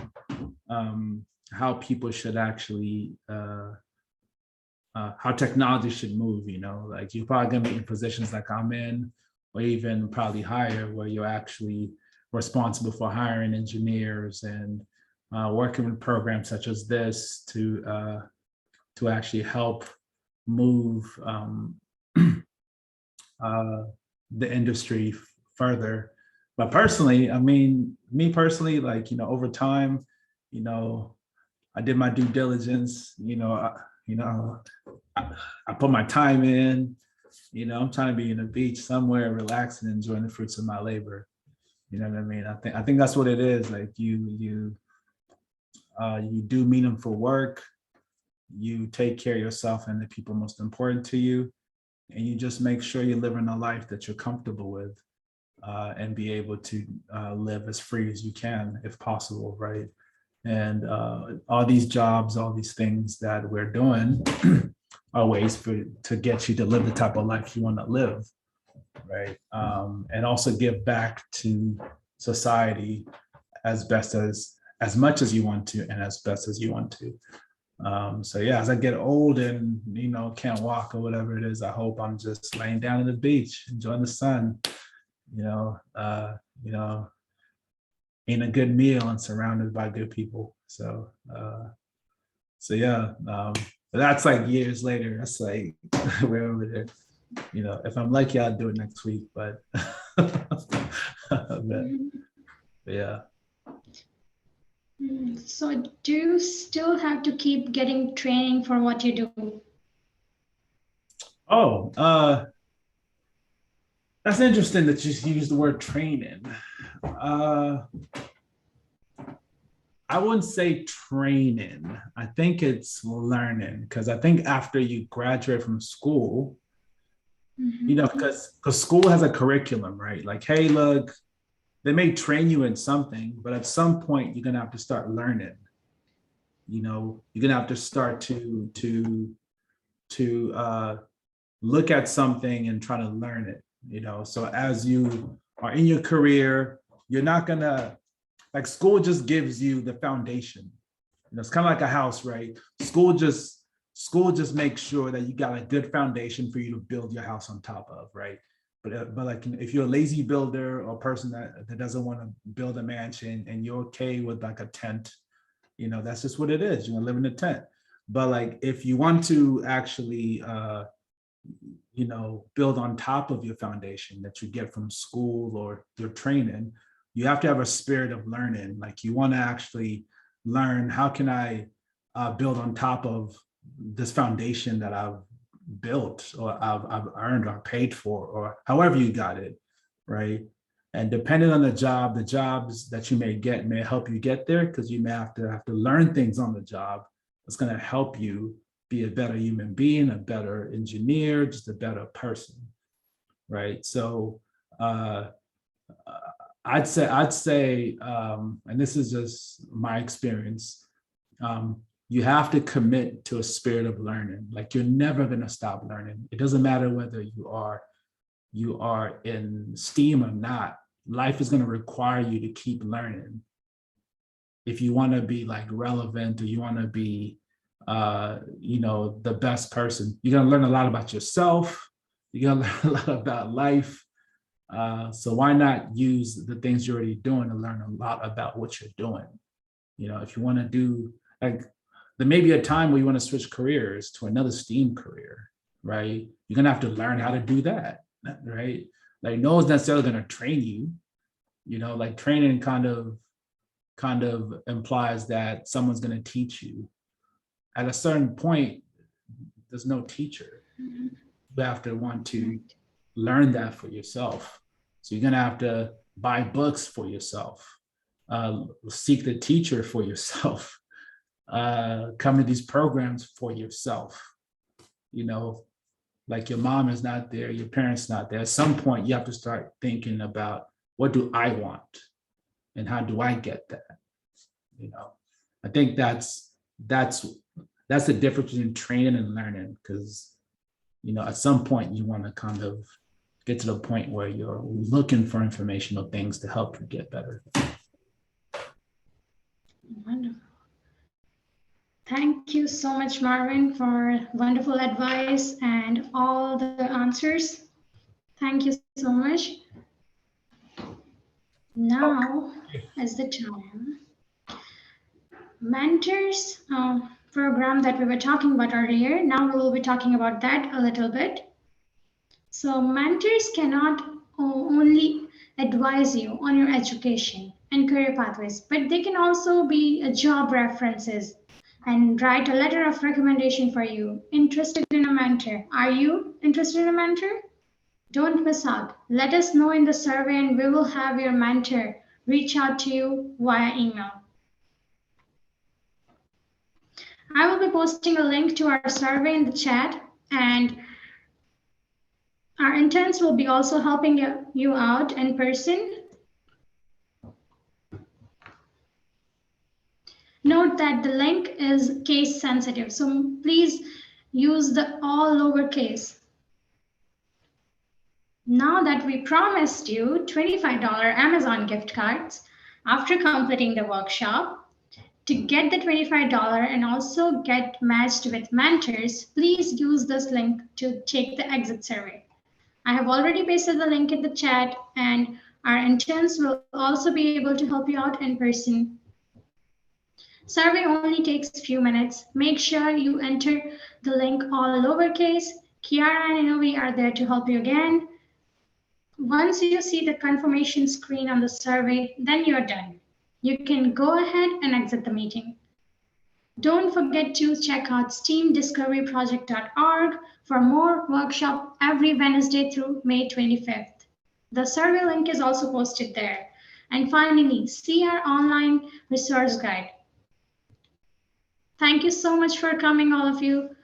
how people should actually how technology should move, you know, like you're probably gonna be in positions like I'm in, or even probably higher, where you're actually responsible for hiring engineers and working with programs such as this to actually help move the industry further. But personally, I mean, me personally, like, you know, over time, you know, I did my due diligence, I put my time in, You know, I'm trying to be in the beach somewhere, relaxing, enjoying the fruits of my labor. You know what I mean? I think that's what it is. Like you do meaningful work, you take care of yourself and the people most important to you, and you just make sure you're living a life that you're comfortable with, and be able to live as free as you can, if possible, right? And all these jobs, all these things that we're doing are ways to get you to live the type of life you want to live, right? And also give back to society as much as you want to and as best as you want to. So yeah, as I get old and can't walk or whatever it is, I hope I'm just laying down on the beach, enjoying the sun, eating a good meal and surrounded by good people. So yeah, but that's like years later. That's like we're over there. If I'm lucky, I'll do it next week. But, but yeah. So do you still have to keep getting training for what you do? Oh, that's interesting that you use the word training. I wouldn't say training. I think it's learning, because I think after you graduate from school, because school has a curriculum, right? Like, hey, look, they may train you in something, but at some point you're gonna have to start learning. You're gonna have to start to look at something and try to learn it. So as you are in your career, you're not gonna, like, school just gives you the foundation. It's kind of like a house, right? School just makes sure that you got a good foundation for you to build your house on top of, right? But like, if you're a lazy builder or a person that doesn't want to build a mansion and you're okay with like a tent, that's just what it is. You want to live in a tent. But like, if you want to actually, build on top of your foundation that you get from school or your training, you have to have a spirit of learning. Like, you want to actually learn, how can I build on top of this foundation that I've built or I've earned or paid for, or however you got it, right? And depending on the jobs that you may get may help you get there, because you may have to learn things on the job that's going to help you be a better human being, a better engineer, just a better person, right? So I'd say, and this is just my experience, you have to commit to a spirit of learning. Like, you're never going to stop learning. It doesn't matter whether you are in STEAM or not. Life is going to require you to keep learning. If you want to be like relevant, or you want to be, the best person, you're going to learn a lot about yourself. You're going to learn a lot about life. So why not use the things you're already doing to learn a lot about what you're doing? If you want to do, like, there may be a time where you want to switch careers to another STEAM career, right? You're going to have to learn how to do that, right? Like, no one's necessarily going to train you, like, training kind of implies that someone's going to teach you. At a certain point, there's no teacher. You have to want to learn that for yourself. So you're going to have to buy books for yourself, seek the teacher for yourself, come to these programs for yourself. Like, your mom is not there, your parents not there. At some point, you have to start thinking about, what do I want and how do I get that? I think that's the difference between training and learning, because at some point you want to kind of get to the point where you're looking for informational things to help you get better. Wonderful. Thank you so much, Marvin, for wonderful advice and all the answers. Thank you so much. Now is the time. Mentors program that we were talking about earlier. Now we will be talking about that a little bit. So mentors cannot only advise you on your education and career pathways, but they can also be job references and write a letter of recommendation for you. Interested in a mentor. Are you interested in a mentor? Don't miss out. Let us know in the survey and we will have your mentor reach out to you via email. I will be posting a link to our survey in the chat, and our interns will be also helping you out in person. Note that the link is case sensitive, so please use the all lowercase. Now that we promised you $25 Amazon gift cards after completing the workshop, to get the $25 and also get matched with mentors, please use this link to take the exit survey. I have already pasted the link in the chat, and our interns will also be able to help you out in person. Survey only takes a few minutes. Make sure you enter the link all lowercase. Kiara and Inovi are there to help you again. Once you see the confirmation screen on the survey, then you're done. You can go ahead and exit the meeting. Don't forget to check out steamdiscoveryproject.org for more workshop every Wednesday through May 25th. The survey link is also posted there. And finally, see our online resource guide. Thank you so much for coming, all of you.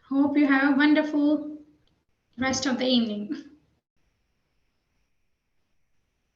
Hope you have a wonderful rest of the evening.